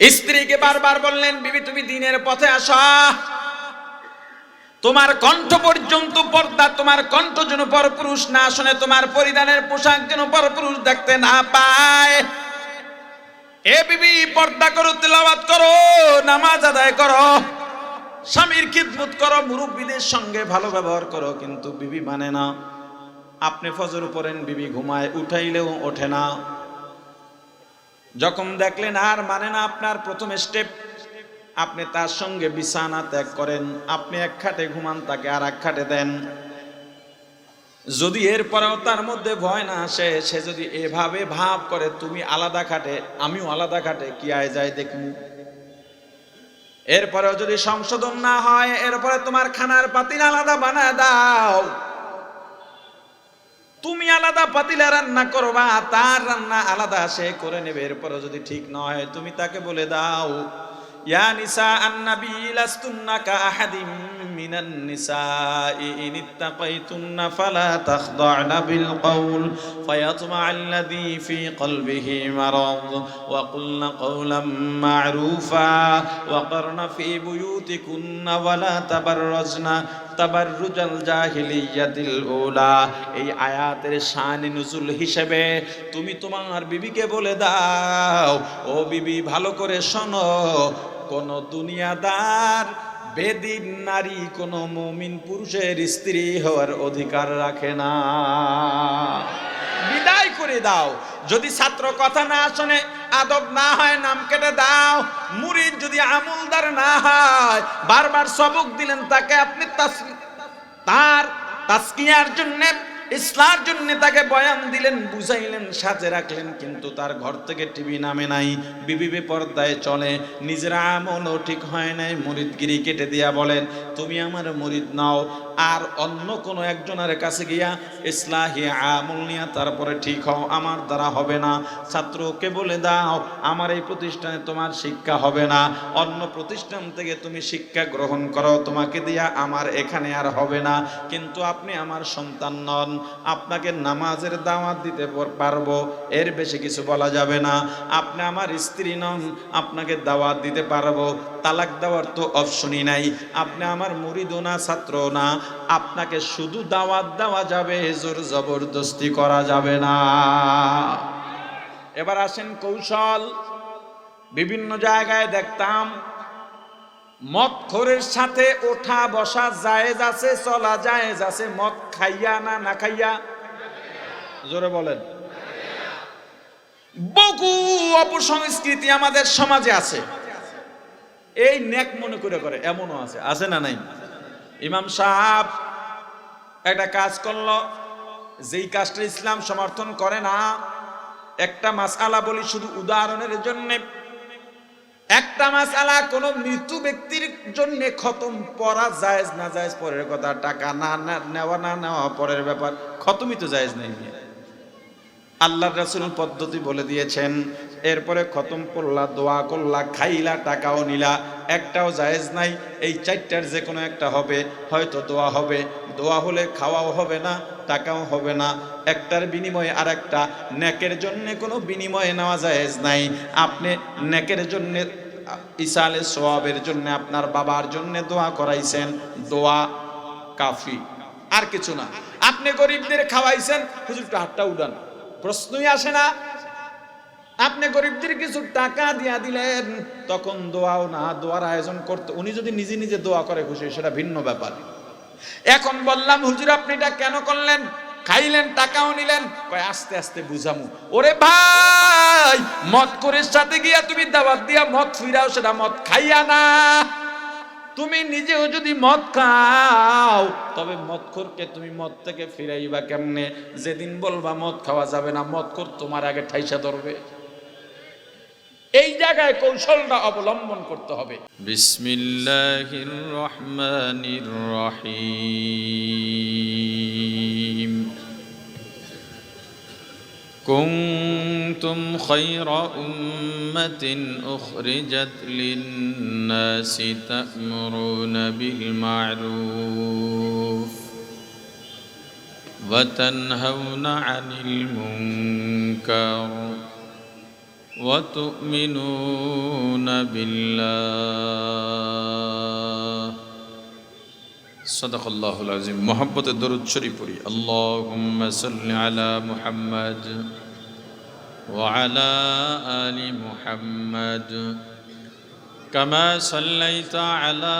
স্ত্রীকে বারবার বললেন, বিবি তুমি দ্বীনের পথে আসো, তোমার কণ্ঠ পর্যন্ত পর্দা, তোমার কণ্ঠ যেন পরপুরুষ না শোনে, তোমার পরিধানের পোশাক যেন পরপুরুষ দেখতে না পায়। এ বিবি পর্দা করো, তিলাওয়াত করো, নামাজ আদায় করো, স্বামীর খিদমত করো, মুরব্বীদের সঙ্গে ভালো ব্যবহার করো। কিন্তু বিবি মানে না। আপনি ফজর পড়েন, বিবি ঘুমায়, উঠাইলেও ওঠে না। যখন দেখলেন আর মানে না আপনার প্রথম স্টেপ, আপনি তার সঙ্গে বিছানা ত্যাগ করেন। আপনি এক খাটে ঘুমান, তাকে আর এক খাটে দেন। যদি এরপরেও তার মধ্যে ভয় না আসে, সে যদি এভাবে ভাব করে তুমি আলাদা খাটে আমিও আলাদা খাটে, কি আয় যায় দেখুন। এরপরেও যদি সংশোধন না হয়, এরপরে তোমার খানার পাতিল আলাদা বানায় দাও, তুমি আলাদা পাতিলে রান্না করবা, তার রান্না আলাদা সে করে নেবে। এরপরে যদি ঠিক নয়, তুমি তাকে বলে দাও, ইয়া নিসা আন-নবী লাস্তুন্না কা আহাদিম মিনান নিসাই ইন ইত্তাকাইতুন্না ফালা তাখদা'না বিল কওল ফায়াতমা'আল্লাযী ফী কলবিহি মারাদ ওয়া কুলনা কওলাম মা'রুফা ওয়া করনা ফী বুয়ুতিকুন্না ওয়া লা তাবাররাজনা তাবাররুজাল জাহিলিয়াতিল উলা। এই আয়াতের শানে নুজুল হিসেবে তুমি তোমার বিবিকে বলে দাও, ও বিবি ভালো করে শোনো, কোন দুনিয়াদার বেদিন নারী কোন মুমিন পুরুষের স্ত্রী হওয়ার অধিকার রাখে না। বিদায় করে দাও। যদি ছাত্র কথা না শোনে, আদব না হয়, নাম কেটে দাও। মুরিদ যদি আমলদার না হয়, বারবার সবক দিলেন তাকে, আপনি তার তাসকিয়ার জন্য, ইসলার জন্য তাকে বয়ান দিলেন, বুঝাইলেন, সাথে রাখলেন, কিন্তু তার ঘর থেকে টিভি নামে নাই, বিবি বেপরদায় চলে, নিজের আমলও ঠিক হয় নাই, মুরিদগিরি কেটে দিয়া বলেন তুমি আমার মুরিদ নাও, আর অন্য কোনো একজনের কাছে গিয়া ইসলাহি আমল নিয়া তারপরে ঠিক হও, আমার দ্বারা হবে না। ছাত্রকে বলে দাও, আমার এই প্রতিষ্ঠানে তোমার শিক্ষা হবে না, অন্য প্রতিষ্ঠান থেকে তুমি শিক্ষা গ্রহণ করো, তোমাকে দিয়া আমার এখানে আর হবে না। কিন্তু আপনি আমার সন্তান নন, আপনাকে নামাজের দাওয়াত দিতে পারবো, এর বেশি কিছু বলা যাবে না। আপনি আমার স্ত্রী নন, আপনাকে দাওয়াত দিতে পারবো, তালাক দেওয়ার তো অপশনই নাই। আপনি আমার মুরিদও না, ছাত্র না, আপনাকে শুধু দাওয়াত দেওয়া যাবে, জোর জবরদস্তি করা যাবে না। এবার আসেন কৌশল। বিভিন্ন জায়গায় দেখতাম মদখোরের সাথে ওঠা বসা জায়েজ আছে, চলা জায়েজ আছে, মদ খাইয়া না খাইয়া, জোরে বলেন। বহু অপসংস্কৃতি আমাদের সমাজে আছে, এই নেক মনে করে এমনও আছে, আছে না নাই? ইমাম সাহেব একটা কাজ করলো, যেই কাজটা ইসলাম সমর্থন করে না। একটা মাসআলা বলি শুধু উদাহরণের জন্য, একটা মাসআলা কোন মৃত্যু ব্যক্তির জন্য খতম পড়া জায়েজ না জায়েজ পরের কথা, টাকা না নেওয়া না নেওয়া পরের ব্যাপার, খতমই তো জায়েজ নেই। আল্লাহর রাসূল পদ্ধতি বলে দিয়েছেন। এরপরে খতম পড়লা, দোয়া করলা, খাইলা, টাকাও নিলা, একটাও জায়েজ নাই। এই চারটার যে কোনো একটা হবে, হয়তো দোয়া হবে, দোয়া হলে খাওয়াও হবে না, টাকাও হবে না, একটার বিনিময়ে আর একটা। নেকের জন্য কোনো বিনিময়ে নেওয়া জায়েজ নাই। আপনি নেকের জন্য, ইসালে সওয়াবের জন্য, আপনার বাবার জন্য দোয়া করাইছেন, দোয়া কাফি, আর কিছু না। আপনি গরিবদের খাওয়াইছেন, হুজুরটা হাতটা উঠান, প্রশ্নই আসে না। আপনি গরিবদের কিছু টাকা দিয়া দিলেন, তখন দোয়াও না, দোয়ার আয়োজন করতে, উনি যদি নিজে নিজে দোয়া করে খুশি, সেটা ভিন্ন ব্যাপার। এখন বললাম হুজুর আপনি এটা কেন করলেন, খাইলেন, টাকাও নিলেন, কয় আস্তে আস্তে বুঝামু। ওরে ভাই, মদ করে সাথে গিয়া তুমি দাওয়াত দিয়া মদ ফিরাও, সেটা মদ খাইয়া না। তুমি নিজেও যদি মদ খাও, তবে মদখোরকে তুমি মদ থেকে ফিরাইবা কেমনে? যেদিন বলবা মদ খাওয়া যাবে না, মদখোর তোমার আগে ঠাইসা ধরবে। এই জায়গায় কৌশলটা অবলম্বন করতে হবে। বিসমিল্লাহির রহমানির রহিম। কুনতুম খায়রা উম্মাতিন উখরিজাত লিন-নাসি তা'মুরুনা বিল মা'রুফ ওয়া তানহাউনা 'আনিল মুনকার وتؤمنون بالله صدق الله العظيم محبت درود شريف پڑھی اللهم صل على محمد وعلى آل محمد كما صليت على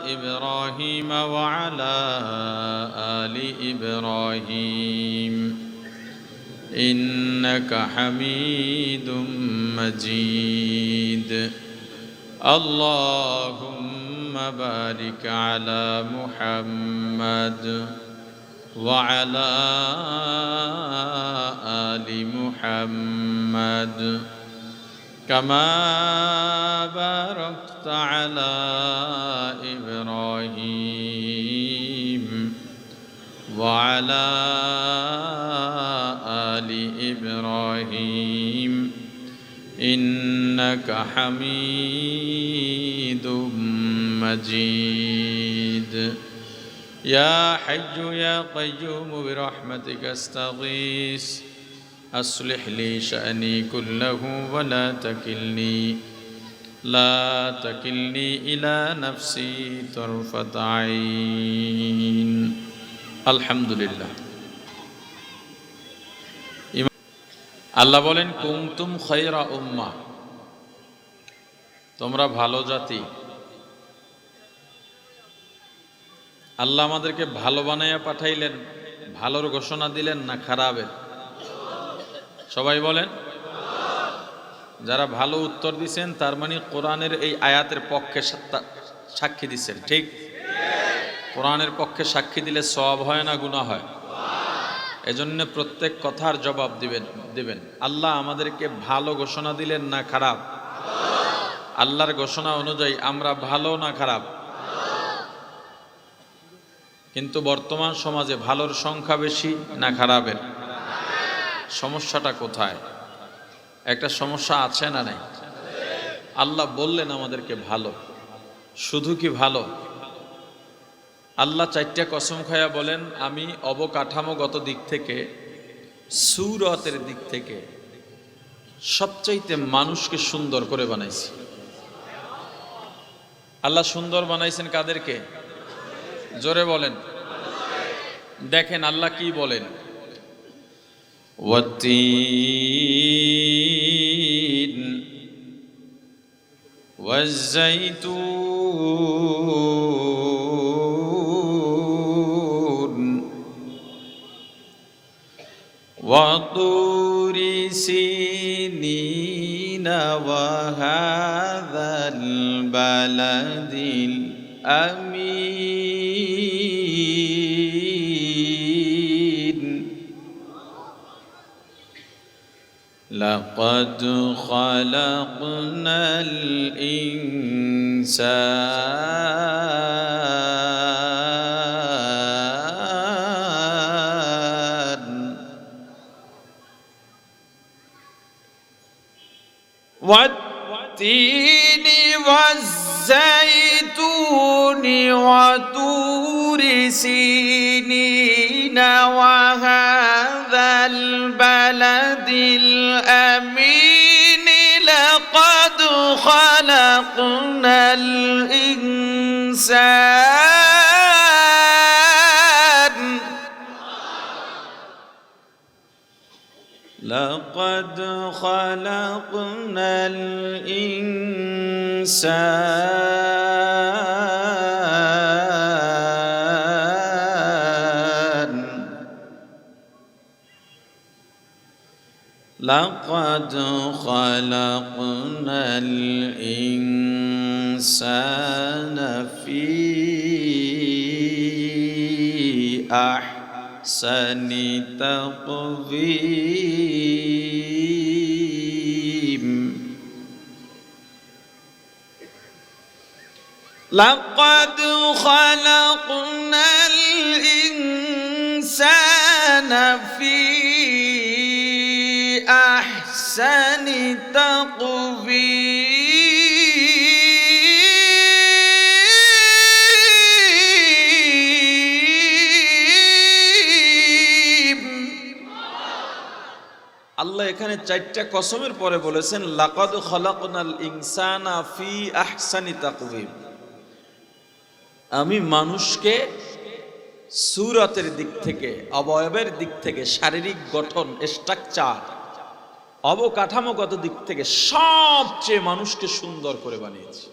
إبراهيم وعلى آل إبراهيم إنك حميد مجيد اللهم بارك على محمد وعلى آل محمد كما باركت على إبراهيم وعلى آل إبراهيم إنك حميد مجيد يا حي يا قيوم برحمتك استغيث أصلح لي شأني كله ولا تكلني إلى نفسي طرفة عين الحمد لله আল্লাহ বলেন কুনতুম খায়রা উম্মাহ তোমরা ভালো জাতি আল্লাহ আমাদেরকে ভালো বানাইয়া পাঠাইলেন ভালোর ঘোষণা দিলেন না খারাপের সবাই বলেন যারা ভালো উত্তর দিবেন তার মানে কোরআনের এই আয়াতের পক্ষে সাক্ষী দিবেন ঠিক কোরআনের পক্ষে সাক্ষী দিলে সওয়াব হয় না গুনাহ হয় এজন্য প্রত্যেক কথার জবাব দিবেন আল্লাহ আমাদেরকে ভালো ঘোষণা দিলেন না খারাপ আল্লাহর ঘোষণা অনুযায়ী আমরা ভালো না খারাপ কিন্তু বর্তমান সমাজে ভালোর সংখ্যা বেশি না খারাপের সমস্যাটা কোথায় একটা সমস্যা আছে না নাই আল্লাহ বললেন আমাদেরকে ভালো শুধু কি ভালো আল্লাহ চারটা কসম খায়া বলেন আমি অবকাঠামোগত দিক থেকে সূরতের দিক থেকে সবচাইতে মানুষকে সুন্দর করে বানাইছি আল্লাহ সুন্দর বানাইছেন কাদেরকে জোরে বলেন দেখেন আল্লাহ কি বলেন ওয়াত্তিন ওয়াজ্জাইতুন وطور سينين وهذا البلد الأمين لقد خلقنا الإنسان والتين والزيتون وطور سينين وهذا البلد الأمين لقد خلقنا الإنسان لقد خلقنا الإنسان لقد خلقنا الإنسان في أحسن تقويم لقد خلقنا الإنسان في أحسن تقويم আল্লাহ এখানে 4টা কসমের পরে বলেছেন লাকাদ খালাকনাল ইনসানা ফি আহসানি তাকওয়িম। আমি মানুষকে সূরতের দিক থেকে, অবয়বের দিক থেকে, শারীরিক গঠন, স্ট্রাকচার, অবকাঠামোগত দিক থেকে সবচেয়ে মানুষকে সুন্দর করে বানিয়েছি।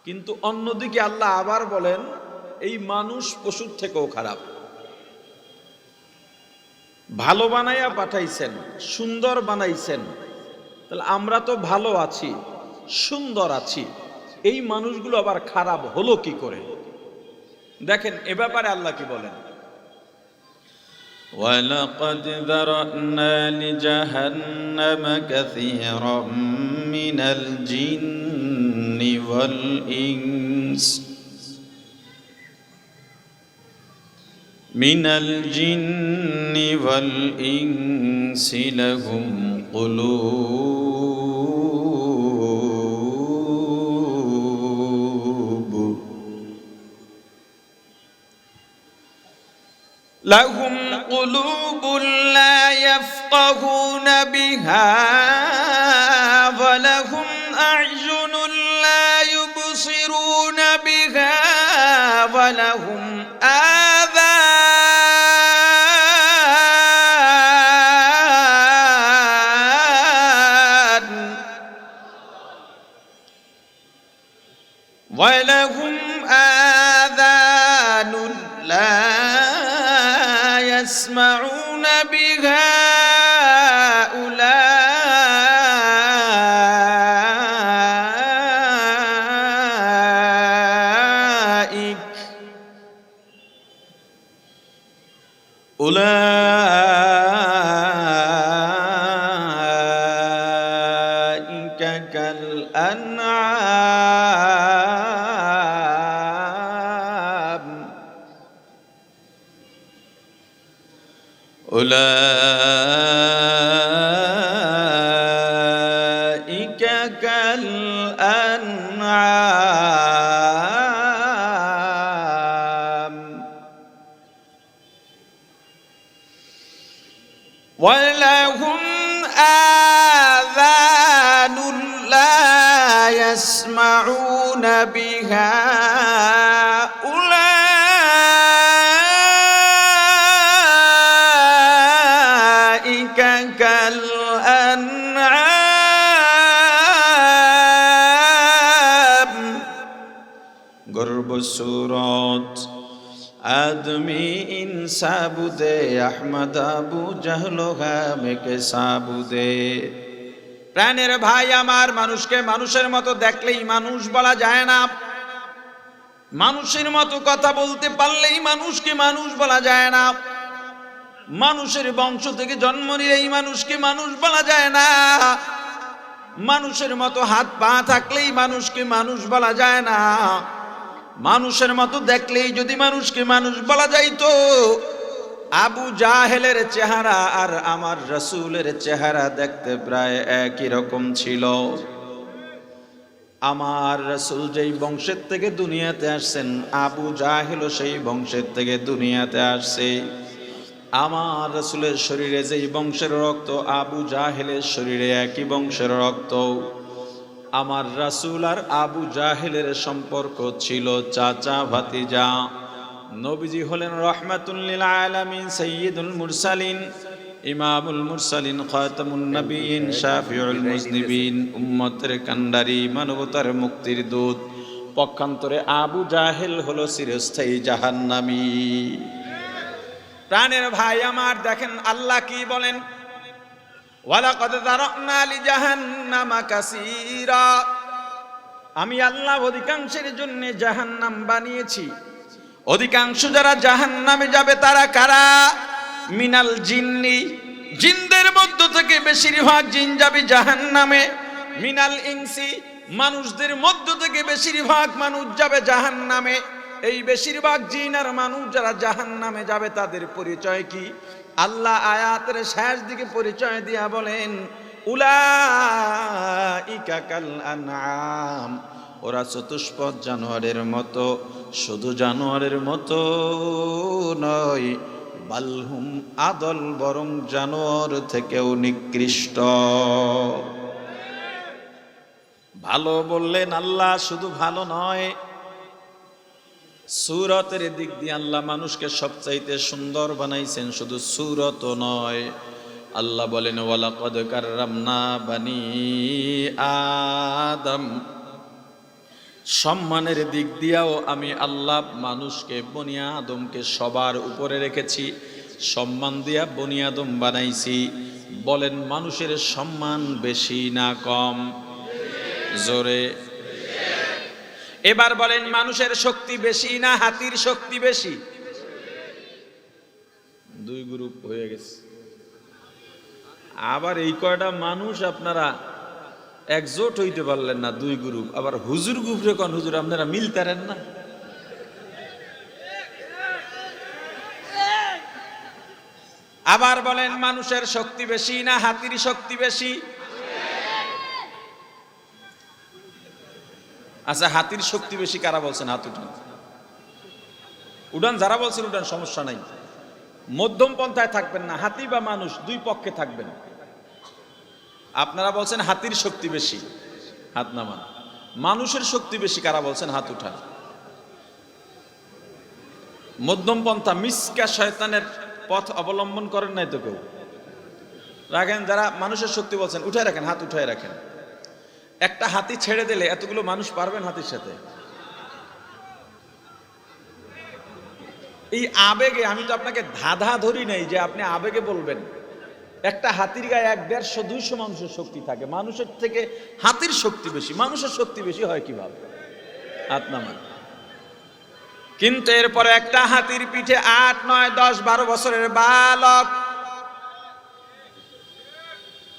কিন্তু অন্যদিকে আল্লাহ আবার বলেন এই মানুষ পশুর থেকেও খারাপ। ভালো বানাইয়া পাঠাইছেন, সুন্দর বানাইছেন, তাহলে আমরা তো ভালো আছি, সুন্দর আছি, এই মানুষগুলো আবার খারাপ হলো কি করে? দেখেন এ ব্যাপারে আল্লাহ কি বলেন, وَلَقَدْ ذَرَأْنَا لِجَهَنَّمَ كَثِيرًا مِنَ الْجِنِّ وَالْإِنسِ لَهُمْ قلوب لا يفقهون بها ولهم أعين لا يبصرون بها ولهم آذان لا يسمعون بها أولئك كالأنعام أولئك كالأنعام ولهم آذان لا يسمعون بها أولئك كالأنعام গর্ব সূরত आदमी इन साबुदे अहमद আবু জাহল মেকে সাবুদে। প্রাণের ভাই আমার, মানুষকে মানুষের মতো দেখলেই মানুষ বলা যায় না, মানুষের মতো কথা বলতে পারলেই মানুষকে মানুষ বলা যায় না, মানুষের বংশ থেকে জন্ম নিলেই মানুষকে মানুষ বলা যায় না, মানুষের মতো হাত পা থাকলেই মানুষকে মানুষ বলা যায় না, মানুষের মতো দেখলেই যদি মানুষকে মানুষ বলা যাইতো, আবু জাহেলের চেহারা আর আমার রাসূলের চেহারা দেখতে প্রায় একই রকম ছিল। আমার রাসূল যেই বংশের থেকে দুনিয়াতে আসছেন, আবু জাহেলও সেই বংশের থেকে দুনিয়াতে আসছে। আমার রাসূলের শরীরে যেই বংশের রক্ত, আবু জাহেলের শরীরে একই বংশের রক্ত। আমার রাসূল আর আবু জাহেলের সম্পর্ক ছিল চাচা ভাতিজা। নবীজি হলেন রাহমাতুল লিল আলামিন, সাইয়্যিদুল মুরসালিন, ইমামুল মুরসালিন, খাতামুন নবিয়্যিন, শাফিউল মুজনিবিন, উম্মতের কান্ডারি, মানবতার মুক্তির দূত। পক্ষান্তরে আবু জাহেল হলো চিরস্থায়ী জাহান্নামী। প্রাণের ভাই আমার, দেখেন আল্লাহ কি বলেন, ওয়ালাকাদ যারানা লিজাহান্নামা কাসীরা। আমি আল্লাহ অধিকাংশের জন্য জাহান্নাম বানিয়েছি। অধিকাংশ যারা জাহান্নামে যাবে তারা কারা? মিনাল জিন্নি, জিনদের মধ্য থেকে বেশিরভাগ জিন যাবে জাহান্নামে। মিনাল ইনসি, মানুষদের মধ্য থেকে বেশিরভাগ মানুষ যাবে জাহান্নামে। এই বেশিরভাগ জিন আর মানুষ যারা জাহান্নামে যাবে তাদের পরিচয় কি? আল্লাহ আয়াতের শেষ দিকে পরিচয় দিয়া বলেন, উলাইকা কাল আনআম, ওরা চতুষ্পদ জানোয়ারের মতো। শুধু জানোয়ারের মতো নয়, বালহুম আদল, বরং জানোয়ার থেকেও নিকৃষ্ট। ভালো বললেন আল্লাহ, শুধু ভালো নয়, সূরতের দিক দিয়ে আল্লাহ মানুষকে সবচাইতে সুন্দর বানাইছেন। শুধু সূরতও নয়, আল্লাহ বলেন ওয়ালাকাদ কাররামনা বানি আদম, সম্মানের দিক দিয়েও আমি আল্লাহ মানুষকে, বনি আদমকে সবার উপরে রেখেছি, সম্মান দিয়া বনি আদম বানাইছি। বলেন মানুষের সম্মান বেশি না কম? জোরে। এবার বলেন মানুষের শক্তি বেশি না হাতির শক্তি বেশি? দুই গ্রুপ হয়ে গেছে। আবার এই কয়টা মানুষ আপনারা একজোট হইতে পারলেন না, দুই গ্রুপ। আবার হুজুর গ্রুপরে কোন হুজুর আপনারা মিলতারেন না? আবার বলেন মানুষের শক্তি বেশি না হাতির শক্তি বেশি? আচ্ছা, হাতির শক্তি বেশি কারা বলছেন? হাত উঠান। উঠান, যারা বলছেন উঠান, সমস্যা নাই। মধ্যম পন্থায় থাকবেন না, হাতি বা মানুষ দুই পক্ষে থাকবেন। আপনারা বলছেন হাতির শক্তি বেশি, হাত নামান। মানুষের শক্তি বেশি কারা বলছেন? হাত উঠান। মধ্যম পন্থা, মিসকা শয়তানের পথ অবলম্বন করেন নাই তো কেউ? রাখেন। যারা মানুষের শক্তি বলছেন উঠায় রাখেন, হাত উঠায় রাখেন। একটা হাতি ছেড়ে দিলে এতগুলো মানুষ পারবেন হাতির সাথে? এই আবেগে, আমি তো আপনাকে ধাঁধা ধরি নাই যে আপনি আবেগে বলবেন। একটা হাতির গায়ে 100-150-200 মানুষের শক্তি থাকে, মানুষের থেকে হাতির শক্তি বেশি। মানুষের শক্তি বেশি হয় কিভাবে? হাত নামান। কিন্তু এরপরে একটা হাতির পিঠে 8, 9, 10, 12 বছরের বালক।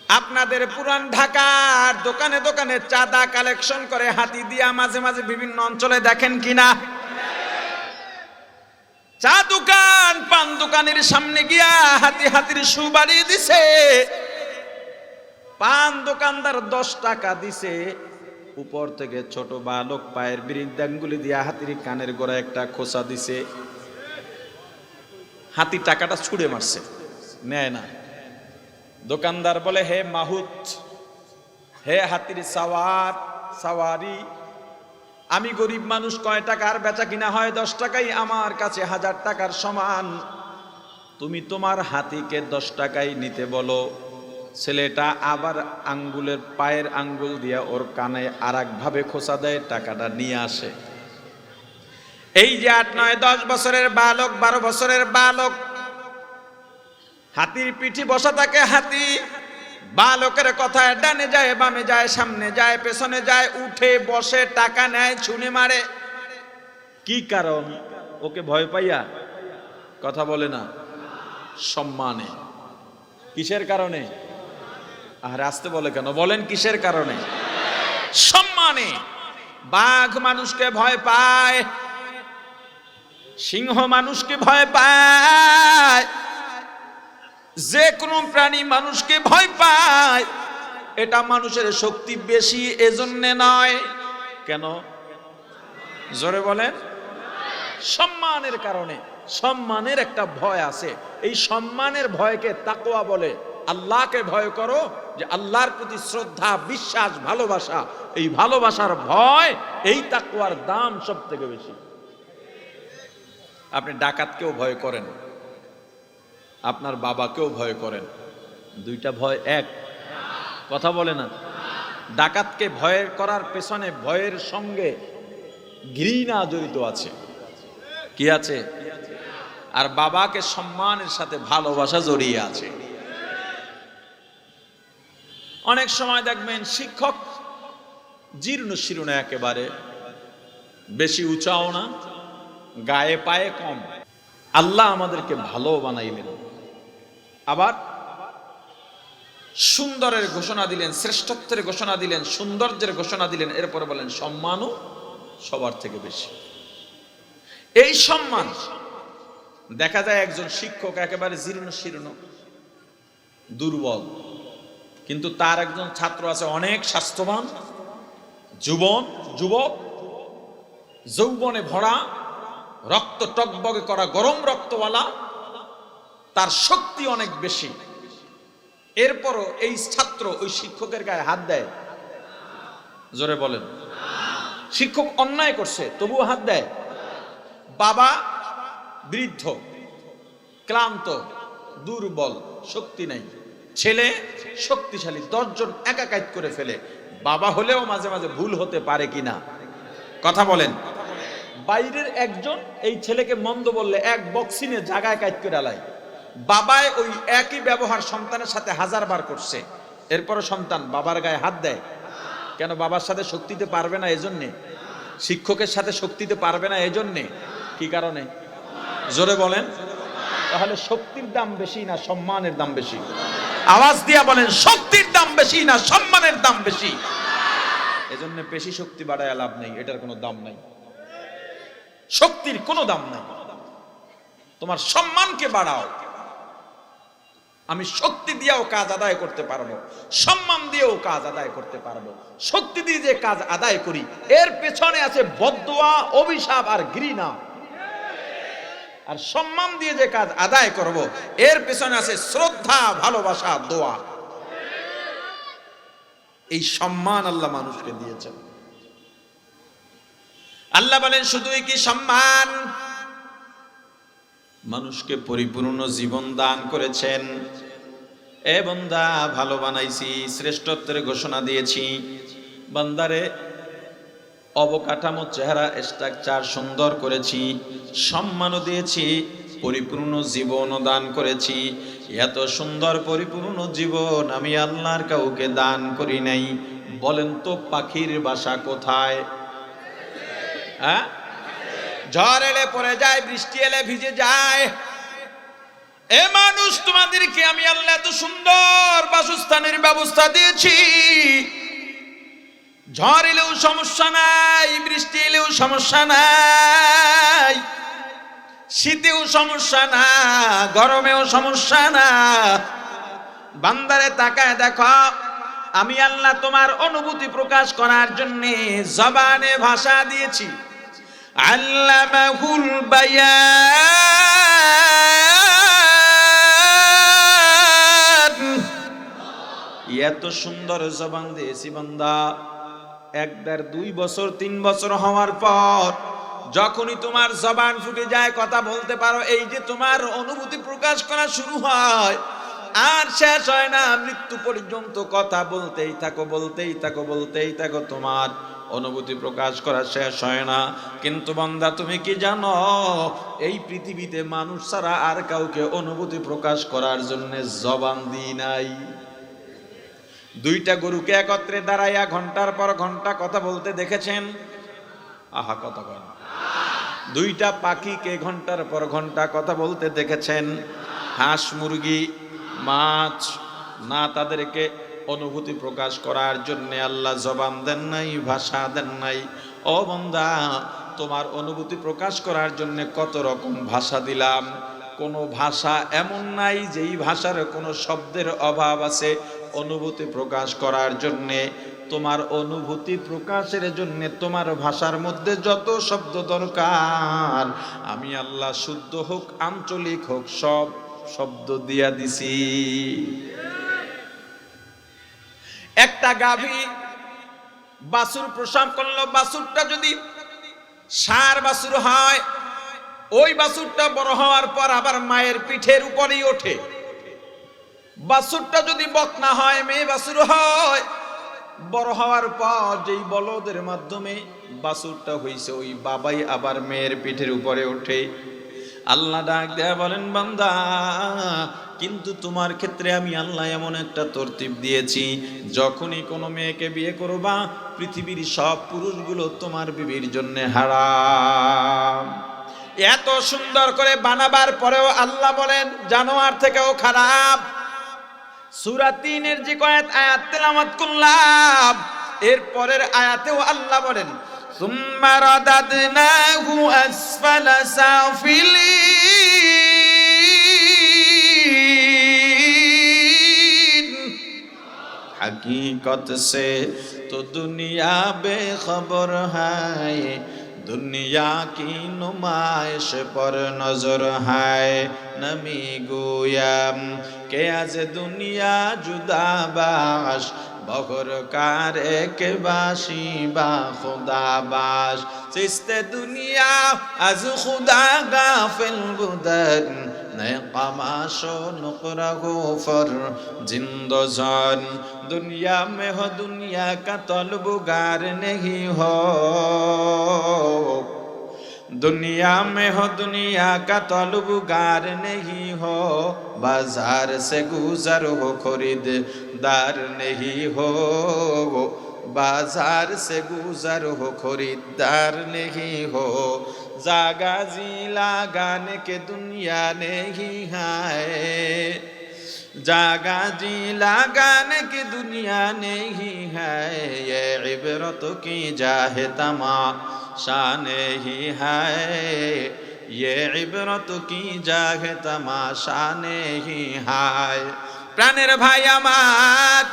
আপনাদের পুরান ঢাকার দোকানে দোকানে চাঁদা কালেকশন করে হাতি দিয়া মাঝে মাঝে বিভিন্ন অঞ্চলে দেখেন কিনা? চা দোকান, পান দোকানের সামনে গিয়া হাতি হাতির শু বাড়িয়ে দিছে। পান দোকানদার 10 টাকা দিছে, উপর থেকে ছোট বালক পায়ের বৃদ্ধাঙ্গুলি দিয়া হাতির কানের গোড়ায় একটা খোঁচা দিছে। হাতি টাকাটা ছুঁড়ে মারছে, নেয় না। দোকানদার বলে, হে মাহুত, হে হাতির সাওয়ারি, আমি গরিব মানুষ, কয় টাকার বেচা কিনা হয়? 10 টাকাই, আমার কাছে 1000 টাকার সমান। তুমি তোমার হাতিকে 10 টাকাই নিতে বলো। ছেলেটা আবার আঙ্গুলের পায়ের আঙ্গুল দিয়া ওর কানে আর একভাবে খোঁচা দেয়, টাকাটা নিয়ে আসে। এই যে 8, 9, 10 বছরের বালক, 12 বছরের বালক হাতির পিঠে বসা থাকে। হাতি বালকের কথায় ডানে যায়, বামে যায়, সামনে যায়, পেছনে যায়, উঠে বসে, টাকা নেয়, ছুনে মারে। কি কারণ? ওকে ভয় পাইয়া? কথা বলে না। সম্মানে। কিসের কারণে? আর আসতে বলে কেন? বলেন কিসের কারণে? সম্মানে। বাঘ মানুষকে ভয় পায়, সিংহ মানুষকে ভয় পায়, যে কোনো প্রাণী মানুষকে ভয় পায়। এটা মানুষের শক্তি বেশি এজন্যে নয়। কেন? জোরে বলেন। সম্মানের কারণে। সম্মানের একটা ভয় আছে। এই সম্মানের ভয়কে তাকওয়া বলে। আল্লাহকে ভয় করো, যে আল্লাহর প্রতি শ্রদ্ধা, বিশ্বাস, ভালোবাসা, এই ভালোবাসার ভয়, এই তাকওয়ার দাম সব থেকে বেশি। আপনি ডাকাতকেও ভয় করেন, আপনার বাবাকেও ভয় করেন, দুইটা ভয় এক? কথা বলে না। ডাকাতকে ভয় করার পেছনে ভয়ের সঙ্গে ঘৃণা জড়িত আছে। কি আছে? আর বাবাকে সম্মানের সাথে ভালোবাসা জড়িয়ে আছে। অনেক সময় দেখবেন শিক্ষক জীর্ণ শীর্ণ, একেবারে বেশি উঁচাও না, গায়ে পায়ে কম। আল্লাহ আমাদেরকে ভালো বানাইলেন, আবার সুন্দরের ঘোষণা দিলেন, শ্রেষ্ঠত্বের ঘোষণা দিলেন, সৌন্দর্যের ঘোষণা দিলেন। এরপরে বলেন সম্মানও সবার থেকে বেশি। এই সম্মান দেখা যায় একজন শিক্ষক একেবারে জীর্ণ শীর্ণ, দুর্বল, কিন্তু তার একজন ছাত্র আছে অনেক স্বাস্থ্যবান, যুবক, যৌবনে ভরা, রক্ত টকবগে করা, গরম রক্তওয়ালা, তার শক্তি অনেক বেশি, এরপরও এই ছাত্র ওই শিক্ষকের গায়ে হাত দেয়? জোরে বলেন। শিক্ষক অন্যায় করছে তবুও হাত দেয়? বাবা বৃদ্ধ, ক্লান্ত, দুর্বল, শক্তি নাই, ছেলে শক্তিশালী, 10 জন একাকাইত করে ফেলে। বাবা হলেও মাঝে মাঝে ভুল হতে পারে কিনা কথা বলেন। বাইরের একজন এই ছেলেকে মন্দ বললে এক বক্সিনে জায়গায় কাইত করে আলায়। বাবায় ওই একই ব্যবহার সন্তানের সাথে 1000 বার করছে, এরপরও সন্তান বাবার গায়ে হাত দেয় কেন? বাবার সাথে শক্তিতে পারবে না এজন্যে, শিক্ষকের সাথে শক্তিতে পারবে না এজন্যে। কি কারণে? জোরে বলেন। তাহলে শক্তির দাম বেশি না সম্মানের দাম বেশি? আওয়াজ দিয়া বলেন, শক্তির দাম বেশি না সম্মানের দাম বেশি? এজন্য বেশি শক্তি বাড়ায় লাভ নেই, এটার কোনো দাম নাই, শক্তির কোনো দাম নাই। তোমার সম্মানকে বাড়াও। আমি শক্তি দিয়েও কাজ আদায় করতে পারবো, সম্মান দিয়েও কাজ আদায় করতে পারবো। শক্তি দিয়ে যে কাজ আদায় করি এর পেছনে আছে বদদোয়া, অভিশাপ আর ঘৃণা। আর সম্মান দিয়ে যে কাজ আদায় করব এর পেছনে আছে শ্রদ্ধা, ভালোবাসা, দোয়া। এই সম্মান আল্লাহ মানুষকে দিয়েছেন। আল্লাহ বলেন শুধুই কি সম্মান, মানুষকে পরিপূর্ণ জীবন দান করেছেন। এ বান্দা ভালো বানাইছি, শ্রেষ্ঠত্বের ঘোষণা দিয়েছি। বান্দারে অবকাঠামো, চেহারা, স্ট্রাকচার সুন্দর করেছি, সম্মানও দিয়েছি, পরিপূর্ণ জীবনও দান করেছি। এত সুন্দর পরিপূর্ণ জীবন আমি আল্লাহর কাউকে দান করি নাই। বলেন তো পাখির বাসা কোথায়? হ্যাঁ, ঝড় এলে পড়ে যায়, বৃষ্টি এলে ভিজে যায়। এ মানুষ, তোমাদেরকে আমি আল্লাহ এত সুন্দর বাসস্থানের ব্যবস্থা দিয়েছি, ঝড় এলেও সমস্যা নাই, বৃষ্টি এলেও সমস্যা নাই, শীতেও সমস্যা না, গরমেও সমস্যা না। বান্দারে তাকায় দেখো, আমি আল্লাহ তোমার অনুভূতি প্রকাশ করার জন্য জবানে ভাষা দিয়েছি। আল্লামাহুল বায়ান, এত সুন্দর জবান দিয়েছি বান্দা। 1, 1.5, 2 বছর 3 বছর হওয়ার পর যখনই তোমার জবান ফুটে যায়, কথা বলতে পারো, এই যে তোমার অনুভূতি প্রকাশ করা শুরু হয় আর শেষ হয় না, মৃত্যু পর্যন্ত কথা বলতেই থাকো, বলতেই থাকো, বলতেই থাকো, তোমার অনুভূতি প্রকাশ করা শেষ হয় না। কিন্তু বান্দা তুমি কি জানো, এই পৃথিবীতে মানুষ ছাড়া আর কাউকে অনুভূতি প্রকাশ করার জন্য জবান দিই নাই। 2টা গরুকে একত্রে দাঁড়াইয়া ঘন্টার পর ঘন্টা কথা বলতে দেখেছেন? আহা, কথা কয় না। 2টা পাখিকে ঘন্টার পর ঘন্টা কথা বলতে দেখেছেন? হাঁস, মুরগি, মাছ না, তাদেরকে অনুভূতি প্রকাশ করার জন্য আল্লাহ জবান দেন নাই, ভাষা দেন নাই। ও বান্দা, তোমার অনুভূতি প্রকাশ করার জন্য কত রকম ভাষা দিলাম। কোনো ভাষা এমন নাই যেই ভাষার কোনো শব্দের অভাব আছে অনুভূতি প্রকাশ করার জন্যে। তোমার অনুভূতি প্রকাশের জন্য তোমার ভাষার মধ্যে যত শব্দ দরকার আমি আল্লাহ, শুদ্ধ হোক আঞ্চলিক হোক, সব শব্দ দিয়া দিছি। একটা গাভী বাছুর প্রসব করলো, বাছুরটা যদি ষাঁড় বাছুর হয়, ওই বাছুরটা বড় হওয়ার পর আবার মায়ের পিঠের উপরেই ওঠে। বাছুরটা যদি বকনা হয়, মেয়ে বাছুর হয়, বড় হওয়ার পর যেই বলদের মাধ্যমে বাছুরটা হইছে, ওই বাবাই আবার মেয়ের পিঠের উপরে ওঠে। আল্লাহ ডাক দেয়া বলেন, বান্দা, কিন্তু তোমার ক্ষেত্রে আমি আল্লাহ এমন একটা তরতিব দিয়েছি, যখনই কোনো মেয়েকে বিয়ে করবা, পৃথিবীর সব পুরুষগুলো তোমার বিবির জন্য হারাম। এত সুন্দর করে বানাবার পরেও আল্লাহ বলেন জানোয়ার থেকেও খারাপ। সূরা 3-এর যে কয়েক আয়াত তেলাওয়াত করলাম, এর পরের আয়াতেও আল্লাহ বলেন সুম্মা রাদাদনাহু আসফালা সাফিলিন। हकीकत से तो दुनिया बेखबर है, दुनिया की नुमाइश पर नजर है नमी गोयम के आज दुनिया जुदाबाश बखर कारे के बाशी बा खुदा बाश सिस्ते दुनिया आज खुदा गाफिल बुदन नए कमाशो नुकरा गोफर जिंदोजान दुनिया में हो दुनिया का तलबुगार नहीं हो दुनिया में हो दुनिया का तलबुगार नहीं हो बाजार से गुजर हो खरीददार नहीं हो बाजार से गुजर हो खरीददार नहीं हो जागा जी लगाने के दुनिया नहीं है जागा जी लगाने की दुनिया नहीं है ये इबरत की जाहे तमाशा नहीं है ये इबरत की जाहे तमाशा नहीं है प्राणेर भाई आमार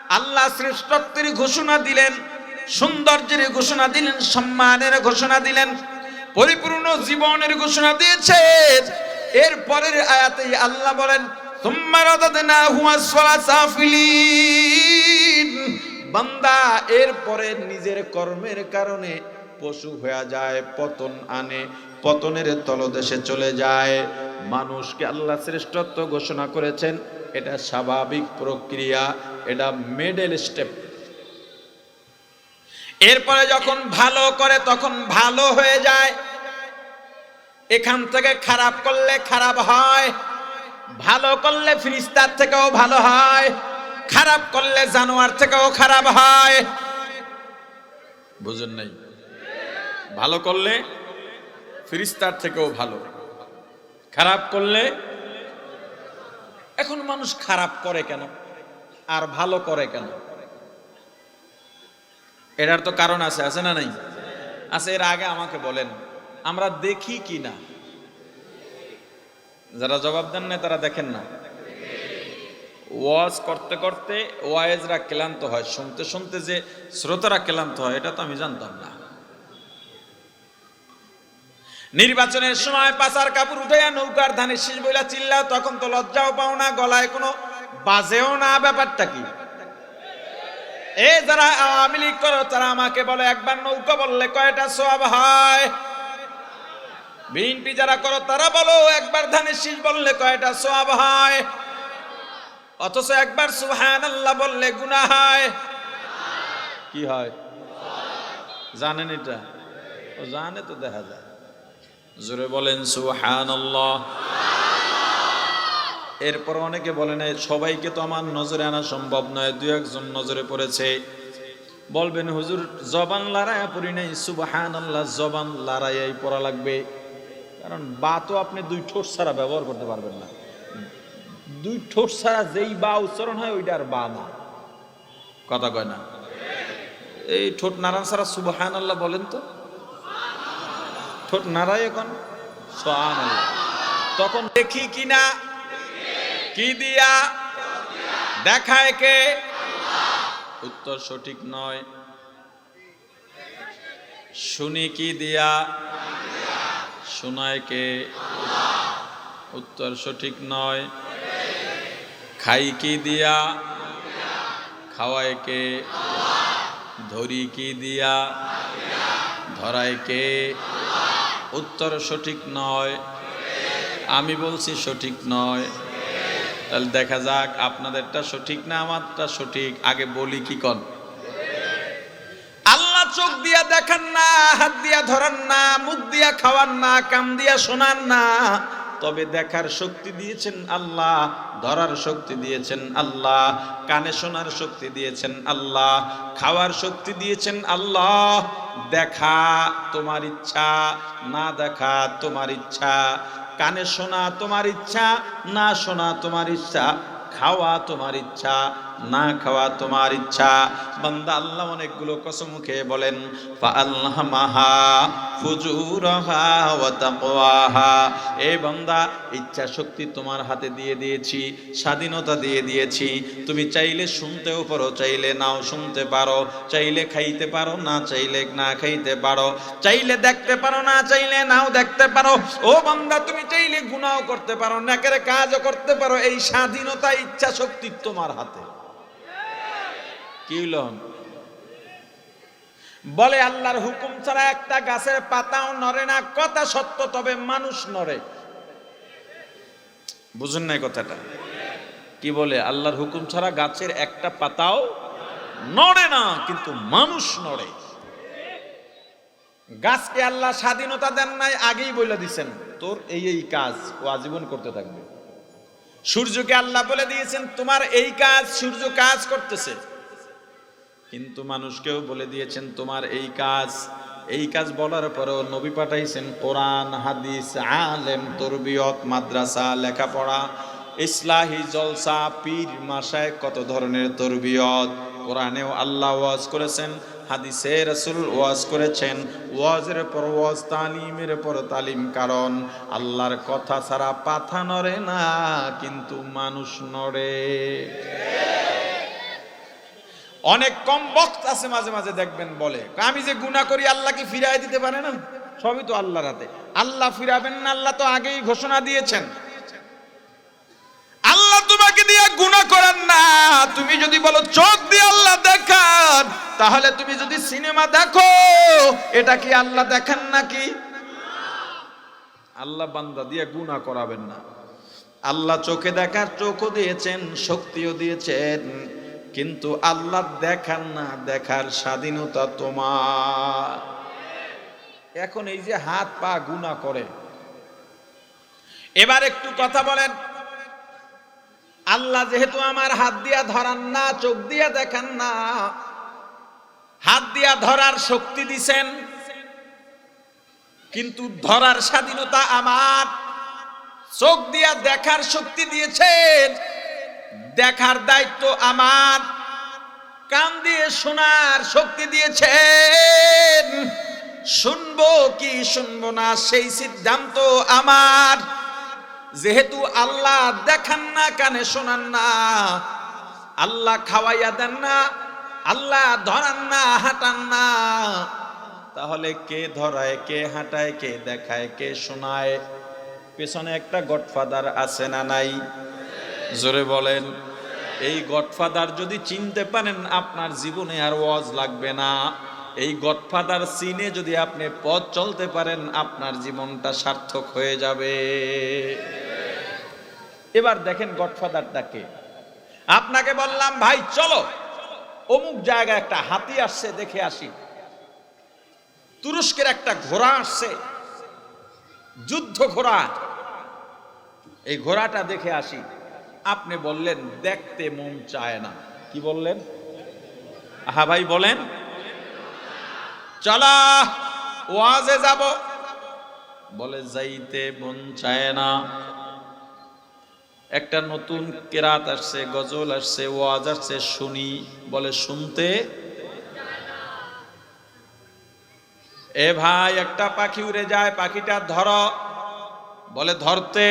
আল্লাহ শ্রেষ্ঠত্বের ঘোষণা দিলেন সৌন্দর্যের ঘোষণা দিলেন সম্মানের ঘোষণা দিলেন পরিপূর্ণ জীবনের ঘোষণা দিয়েছেন এর পরের আয়াতেই আল্লাহ বলেন সুম্মা রাদাদনাহু আসফালা সাফিলিন বান্দা এর পরে নিজের কর্মের কারণে পশু হয়ে যায় পতন আনে পতনের তলদেশে চলে যায় মানুষকে আল্লাহ শ্রেষ্ঠত্ব ঘোষণা করেছেন এটা স্বাভাবিক প্রক্রিয়া এটা মিডল স্টেপ এরপরে যখন ভালো করে তখন ভালো হয়ে যায় এখান থেকে খারাপ করলে খারাপ হয় ভালো করলে ফেরেশতার থেকেও ভালো হয় খারাপ করলে জানোয়ার থেকেও খারাপ হয় বুঝেন নাই ভালো করলে ফেরেশতার থেকেও ভালো খারাপ করলে এখন মানুষ খারাপ করে কেন আর ভালো করে কেন এটার তো কারণ আছে আছে না নাই আছে এর আগে আমাকে বলেন আমরা দেখি কি না যারা জবাব দেন না তারা দেখেন না ওয়াজ করতে করতে ওয়াইজরা ক্লান্ত হয় শুনতে শুনতে যে শ্রোতারা ক্লান্ত হয় এটা তো আমি জানতাম না নির্বাচনের সময় পাচার কাপড় উঠাইয়া নৌকার ধানের শীষ বইলা চিল্লাও তখন তো লজ্জাও পাও না গলায় কোনো বাজেও না ব্যাপারটা কি এই যারা আওয়ামী লীগ করো তারা আমাকে বলে একবার নৌকা বললে কয়টা সওয়াব হয় বিএনপি যারা করো তারা বলো একবার ধানের শীষ বললে কয়টা সওয়াব হয় অথচ একবার সুবহানাল্লাহ বললে গুনাহ হয় কি হয় জানেন এটা ও জানে তো দেখা যায় জোরে বলেন সুবহানাল্লাহ এরপর অনেকে বলে না সবাইকে তো আমার নজরে আনা সম্ভব নয় দুই একজন নজরে পড়েছে বলবেন হুজুর জবান লড়াইয়া পড়ি নাই সুবহানাল্লাহ জবান লড়াইয়াই পড়া লাগবে কারণ বা তো আপনি দুই ঠোঁট ছাড়া ব্যবহার করতে পারবেন না দুই ঠোঁট ছাড়া যেই বা উচ্চারণ হয় ওইটা আর বা না কথা কয় না এই ঠোঁট নাড়ান ছাড়া সুবহানাল্লাহ বলেন তো ঠোঁট নাড়াই এখন সুবহানাল্লাহ তখন দেখি কিনা কি দিয়া দেখায় কে উত্তর সঠিক নয় শুনি কি দিয়া শোনায় কে উত্তর সঠিক নয় খাই কি দিয়া খাওয়ায় কে ধরি কি দিয়া ধরায় কে উত্তর সঠিক নয় আমি বলছি সঠিক নয় তাহলে দেখা যাক আপনাদেরটা সঠিক না আমারটা সঠিক আগে বলি কি কোন আল্লাহ চোখ দিয়া দেখেন না হাত দিয়া ধরেন না মুখ দিয়া খাওয়ান না কান দিয়া শোনান না তবে দেখার শক্তি দিয়েছেন আল্লাহ ধরার শক্তি দিয়েছেন আল্লাহ কানে শোনার শক্তি দিয়েছেন আল্লাহ খাওয়ার শক্তি দিয়েছেন আল্লাহ দেখা তোমার ইচ্ছা না দেখা তোমার ইচ্ছা কানে শোনা তোমার ইচ্ছা না শোনা তোমার ইচ্ছা খাওয়া তোমার ইচ্ছা না খাওয়া তোমার ইচ্ছা। বান্দা আল্লাহ অনেকগুলো কসম খেয়ে বলেন ফাআলহামাহা ফুজুরাহা ওয়া তাকওয়াহা, এই বান্দা ইচ্ছা শক্তি তোমার হাতে দিয়ে দিয়েছি, স্বাধীনতা দিয়ে দিয়েছি। তুমি চাইলে শুনতেও পারো, চাইলে নাও শুনতে পারো, চাইলে খাইতে পারো, না চাইলে না খাইতে পারো, চাইলে দেখতে পারো, না চাইলে নাও দেখতে পারো। ও বান্দা তুমি চাইলে গুনাহও করতে পারো, নেকের কাজও করতে পারো। এই স্বাধীনতা ইচ্ছা শক্তি তোমার হাতে। কি হলো? বলে আল্লাহর হুকুম ছাড়া একটা গাছের পাতাও নড়ে না। কথা সত্য, তবে মানুষ নড়ে। বুঝুন নাই কথাটা? কি বলে? আল্লাহর হুকুম ছাড়া গাছের একটা পাতাও নড়ে না, কিন্তু মানুষ নড়ে। গাছকে আল্লাহ স্বাধীনতা দেন নাই, আগেই বলে দিছেন তোর এই এই কাজ, ও আজীবন করতে থাকবে। সূর্যকে আল্লাহ বলে দিয়েছেন তোমার এই কাজ, সূর্য কাজ করতেছে। কিন্তু মানুষকেও বলে দিয়েছেন তোমার এই কাজ। এই কাজ বলার পরেও নবী পাঠাইছেন কোরআন, হাদিস, আলেম, তরবিয়ত, মাদ্রাসা, লেখাপড়া, ইসলাহি জলসা, পীর, মাশায়েখ, কত ধরনের তরবিয়ত। কোরআনেও আল্লাহ ওয়াজ করেছেন, হাদিসে রাসূল ওয়াজ করেছেন। ওয়াজের পর ওয়াজ, তালিমের পর তালিম। কারণ আল্লাহর কথা ছাড়া পাথা নড়ে না, কিন্তু মানুষ নড়ে। অনেক কম বক্তা আছে মাঝে মাঝে দেখবেন বলে আমি যে গুনাহ করি আল্লাহ কি ফিরায় দিতে পারে না? সবই তো আল্লাহর হাতে। আল্লাহ ফিরাবেন না, আল্লাহ তো আগেই ঘোষণা দিয়েছেন। আল্লাহ তোমাকে দিয়ে গুনাহ করেন না। তুমি যদি বলো চোখ দিয়ে আল্লাহ দেখান, তাহলে তুমি যদি সিনেমা দেখো, এটা কি আল্লাহ দেখেন নাকি? আল্লাহ বান্দা দিয়ে গুনাহ করাবেন না। আল্লাহ চোখে দেখার চোখও দিয়েছেন, শক্তিও দিয়েছেন, কিন্তু আল্লাহ দেখান না, দেখার স্বাধীনতা তোমার। এখন এই যে হাত পা গুনাহ করে, এবার একটু কথা বলেন, আল্লাহ যেহেতু আমার হাত দিয়া ধরান না, চোখ দিয়া দেখান না, হাত দিয়া ধরার শক্তি দিছেন, কিন্তু ধরার স্বাধীনতা আমার। চোখ দিয়া দেখার শক্তি দিয়েছেন, দেখার দায়িত্ব আমার। কান দিয়ে শোনার শক্তি দিয়েছেন, শুনবো কি শুনবো না সেই সিদ্ধান্ত আমার। যেহেতু আল্লাহ দেখান না, কানে শোনান না, আল্লাহ খাওয়াইয়া দেন না, আল্লাহ ধরান না, হাঁটান না, তাহলে কে ধরায়, কে হাঁটায়, কে দেখায়, কে শোনায়? পেছনে একটা গডফাদার আছে না নাই? জোরে বলেন। এই গডফাদার যদি চিনতে পারেন, আপনার জীবনে আর ওয়াজ লাগবে না। এই গডফাদার চিনে যদি আপনি পথ চলতে পারেন, আপনার জীবনটা সার্থক হয়ে যাবে। এবার দেখেন গডফাদারটাকে। আপনাকে বললাম ভাই চলো অমুক জায়গায় একটা হাতি আসছে, দেখে আসি। তুরস্কের একটা ঘোড়া আসছে, যুদ্ধ ঘোড়া, এই ঘোড়াটা দেখে আসি। আপনি বললেন দেখতে মন চায় না। কি বললেন? হ্যাঁ ভাই বলেন, চলা ওয়াজে যাব। বলে যাইতে মন চায় না। একটা নতুন কেরাত আসছে, গজল আসছে, ওয়াজ আসছে, শুনি। বলে শুনতে। এ ভাই একটা পাখি উড়ে যায়, পাখিটা ধরো। বলে ধরতে।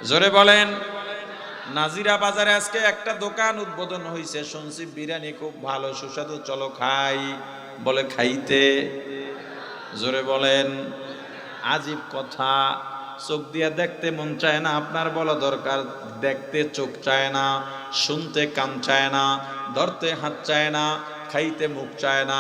জোরে বলেন। নাজিরা বাজারে আজকে একটা দোকান উদ্বোধন হয়েছে, শুনছি বিরিয়ানি খুব ভালো সুস্বাদু, চলো খাই। বলে খাইতে। জোরে বলেন। আজীব কথা। চোখ দিয়ে দেখতে মন চায় না, আপনার বলা দরকার দেখতে চোখ চায় না, শুনতে কান চায় না, ধরতে হাত চায় না, খাইতে মুখ চায় না,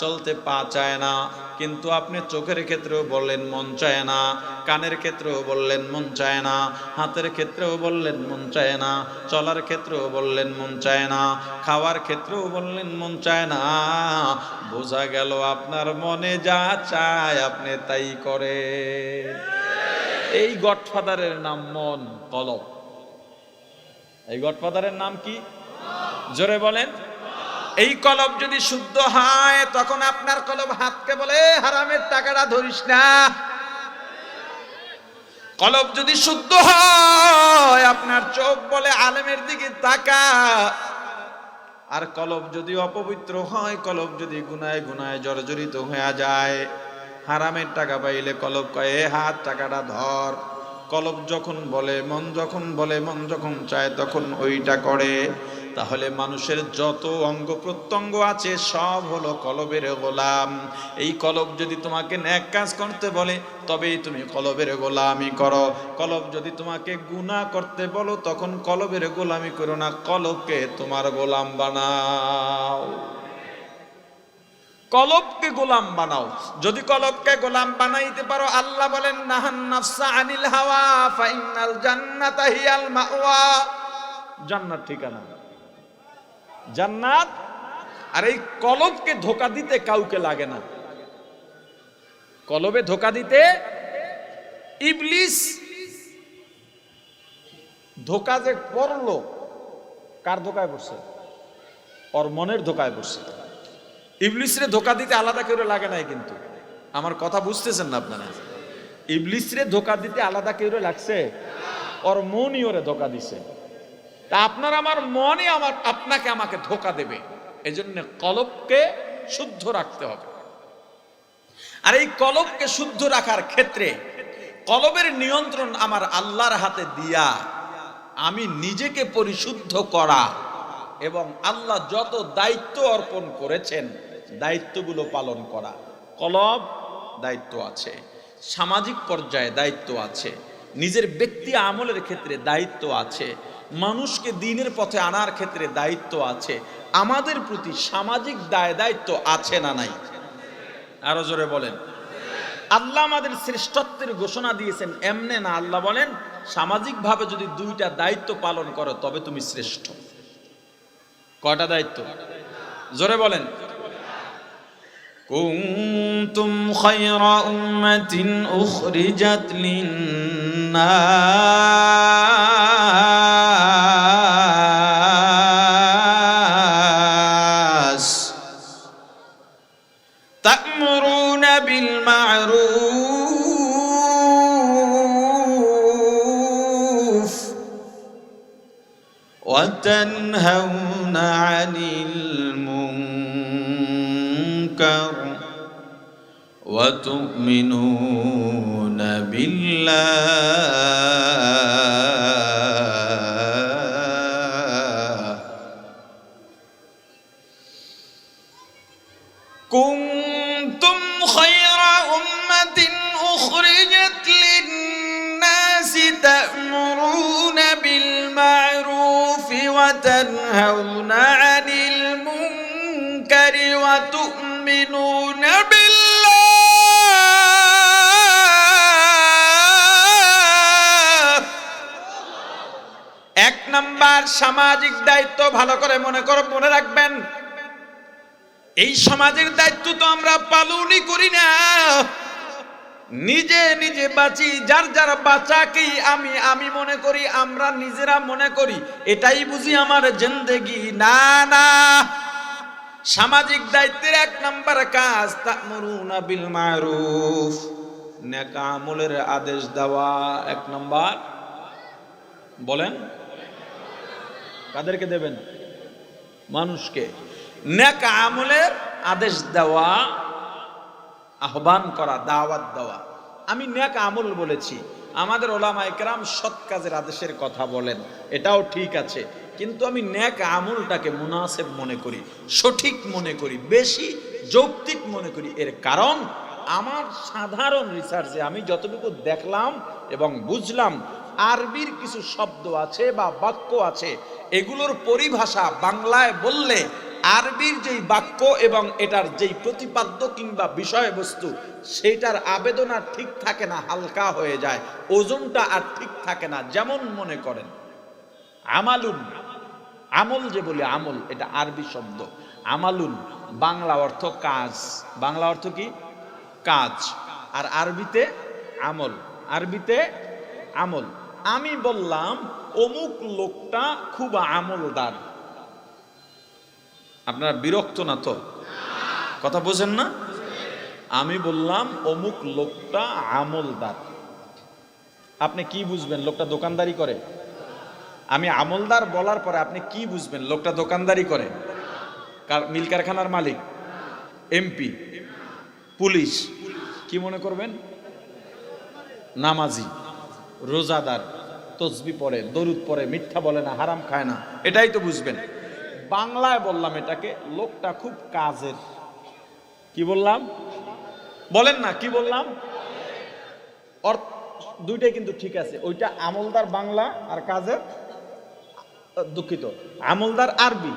চলতে পা চায় না। কিন্তু আপনি চোখের ক্ষেত্রেও বললেন মন চায় না, কানের ক্ষেত্রেও বললেন মন চায় না, হাতের ক্ষেত্রেও বললেন মন চায় না, চলার ক্ষেত্রেও বললেন মন চায় না, খাওয়ার ক্ষেত্রেও বললেন মন চায় না। বোঝা গেল আপনার মনে যা চায় আপনি তাই করে। এই গডফাদারের নাম মন, কলব। এই গডফাদারের নাম কি? জোরে বলেন। এই কলব যদি শুদ্ধ হয়, তখন আপনার কলব হাতকে বলে হারামের টাকাটা ধরিস না। কলব যদি শুদ্ধ হয়, আপনার চোখ বলে আলেমের দিকে তাকা। আর কলব যদি অপবিত্র হয়, কলব যদি গুনায় গুনায় জর্জরিত হয়ে যায়, হারামের টাকা পাইলে কলব কয় এ হাত টাকাটা ধর। কলব যখন বলে, মন যখন বলে, মন যখন চায় তখন ওইটা করে। তাহলে মানুষের যত অঙ্গ প্রত্যঙ্গ আছে সব হলো কলবের গোলাম। এই কলব যদি তোমাকে নেক কাজ করতে বলে তবেই তুমি কলবের গোলামি করো। কলব যদি তোমাকে গুনাহ করতে বলো তখন কলবের গোলামি করো না, কলবকে তোমার গোলাম বানাও। কলবকে গোলাম বানাও। যদি কলবকে গোলাম বানাইতে পারো, আল্লাহ বলেন নাহান নাফসা আনিল হাওয়া ফাইনাল জান্নাতা হিয়াল মাওয়া। জান্নাত ঠিকানা, জান্নাত। আর এই কলবকে ধোঁকা দিতে কাউকে লাগে না। কলবে ধোঁকা দিতে ইবলিস ধোঁকা যে পড়লো, কার ধোঁকায় পড়ছে? ওর মনের ধোঁকায় পড়ছে। ইবলিসরে ধোঁকা দিতে আলাদা কেউ লাগে নাই। কিন্তু আমার কথা বুঝতেছেন না আপনারা? ইবলিসরে ধোঁকা দিতে আলাদা কেউ লাগছে? ওর মনই ওরে ধোঁকা দিছে। তা আপনার আমার মনে আপনাকে আমাকে ধোঁকা দেবে। এজন্য কলবকে শুদ্ধ রাখতে হবে। আর এই কলবকে শুদ্ধ রাখার ক্ষেত্রে কলবের নিয়ন্ত্রণ আমার আল্লাহর হাতে দিয়া আমি নিজেকে পরিশুদ্ধ করা এবং আল্লাহ যত দায়িত্ব অর্পণ করেছেন দায়িত্বগুলো পালন করা। কলব দায়িত্ব আছে, সামাজিক পর্যায়ে দায়িত্ব আছে, নিজের ব্যক্তি আমলের ক্ষেত্রে দায়িত্ব আছে, মানুষকে দ্বীনের পথে আনার ক্ষেত্রে দায়িত্ব আছে। আমাদের প্রতি সামাজিক দায় দায়িত্ব আছে না নাই? আরো জোরে বলেন। আল্লাহ আমাদের শ্রেষ্ঠত্বের ঘোষণা দিয়েছেন এমনে না। আল্লাহ বলেন সামাজিকভাবে যদি দুইটা দায়িত্ব পালন করো তবে তুমি শ্রেষ্ঠ। কয়টা দায়িত্ব? জোরে বলেন। কুনতুম খায়রা উম্মাতিন উখরিজাত লিন-নাস তা'মুরুনা বিল মা'রুফ ওয়া তানহাউনা আনিল মুনকার ওয়া তু'মিনুনা বিল্লাহ। কুনতুম খায়রা উম্মাতিন উখরিজাত লিন-নাসি তা'মুরুনা বিল মা'রুফি ওয়া তানহাউনা আনিল মুনকারি ওয়া তু'মিনুনা বিল্লাহ। এক নাম্বার সামাজিক দায়িত্ব ভালো করে মনে রাখবেন। এই সমাজের দায়িত্ব তো আমরা পালনই করি না। নিজে নিজে বাঁচি, যার যার বাঁচাকেই আমি মনে করি, আমরা নিজেরা মনে করি এটাই বুঝি আমার জিন্দেগি। না না, সামাজিক দায়িত্বের এক নাম্বার কাজ তা'মুরুনা বিল মা'রুফ, নেক আমলের আদেশ দেওয়া। এক নাম্বার বলেন, কাদেরকে দেবেন? মানুষকে নেক আমলের আদেশ দেওয়া, আহ্বান করা, দাওয়াত দেওয়া। আমি নেক আমল বলেছি, আমাদের ওলামায়ে কেরাম সৎ কাজের আদেশের কথা বলেন, এটাও ঠিক আছে। কিন্তু আমি নেক আমলটাকে মুনাসেব মনে করি, সঠিক মনে করি, বেশি যৌক্তিক মনে করি। এর কারণ আমার সাধারণ রিসার্চে আমি যতটুকু দেখলাম এবং বুঝলাম, আরবির কিছু শব্দ আছে বা বাক্য আছে, এগুলোর পরিভাষা বাংলায় বললে আরবির যেই বাক্য এবং এটার যেই প্রতিপাদ্য কিংবা বিষয়বস্তু, সেইটার আবেদন আর ঠিক থাকে না, হালকা হয়ে যায়, ওজনটা আর ঠিক থাকে না। যেমন মনে করেন আমালুন, আমল যে বলি আমল, এটা আরবি শব্দ। আমালুন বাংলা অর্থ কাজ, বাংলা অর্থ কি? কাজ। আর আরবিতে আমল, আরবিতে আমল। আমি বললাম অমুক লোকটা খুব আমলদার, আপনারা বিরক্ত না তো? কথা বোঝেন না? আমি বললাম অমুক লোকটা আমলদার, আপনি কি বুঝবেন লোকটা দোকানদারি করে? আমি আমলদার বলার পরে আপনি কি বুঝবেন লোকটা দোকানদারি করে? মিল কারখানার মালিক, এমপি, পুলিশ, কি মনে করবেন? নামাজি, রোজাদার, তসবি পড়ে, দরুদ পড়ে, মিথ্যা বলে না, হারাম খায় না, এটাই তো বুঝবেন। বাংলায় বললাম এটাকে, লোকটা খুব কাজের। কি বললাম? বলেন না, কি বললাম? দুইটাই কিন্তু ঠিক আছে। ওইটা আমলদার বাংলা আর কাজের, দুঃখিত, আমলদার আরবি,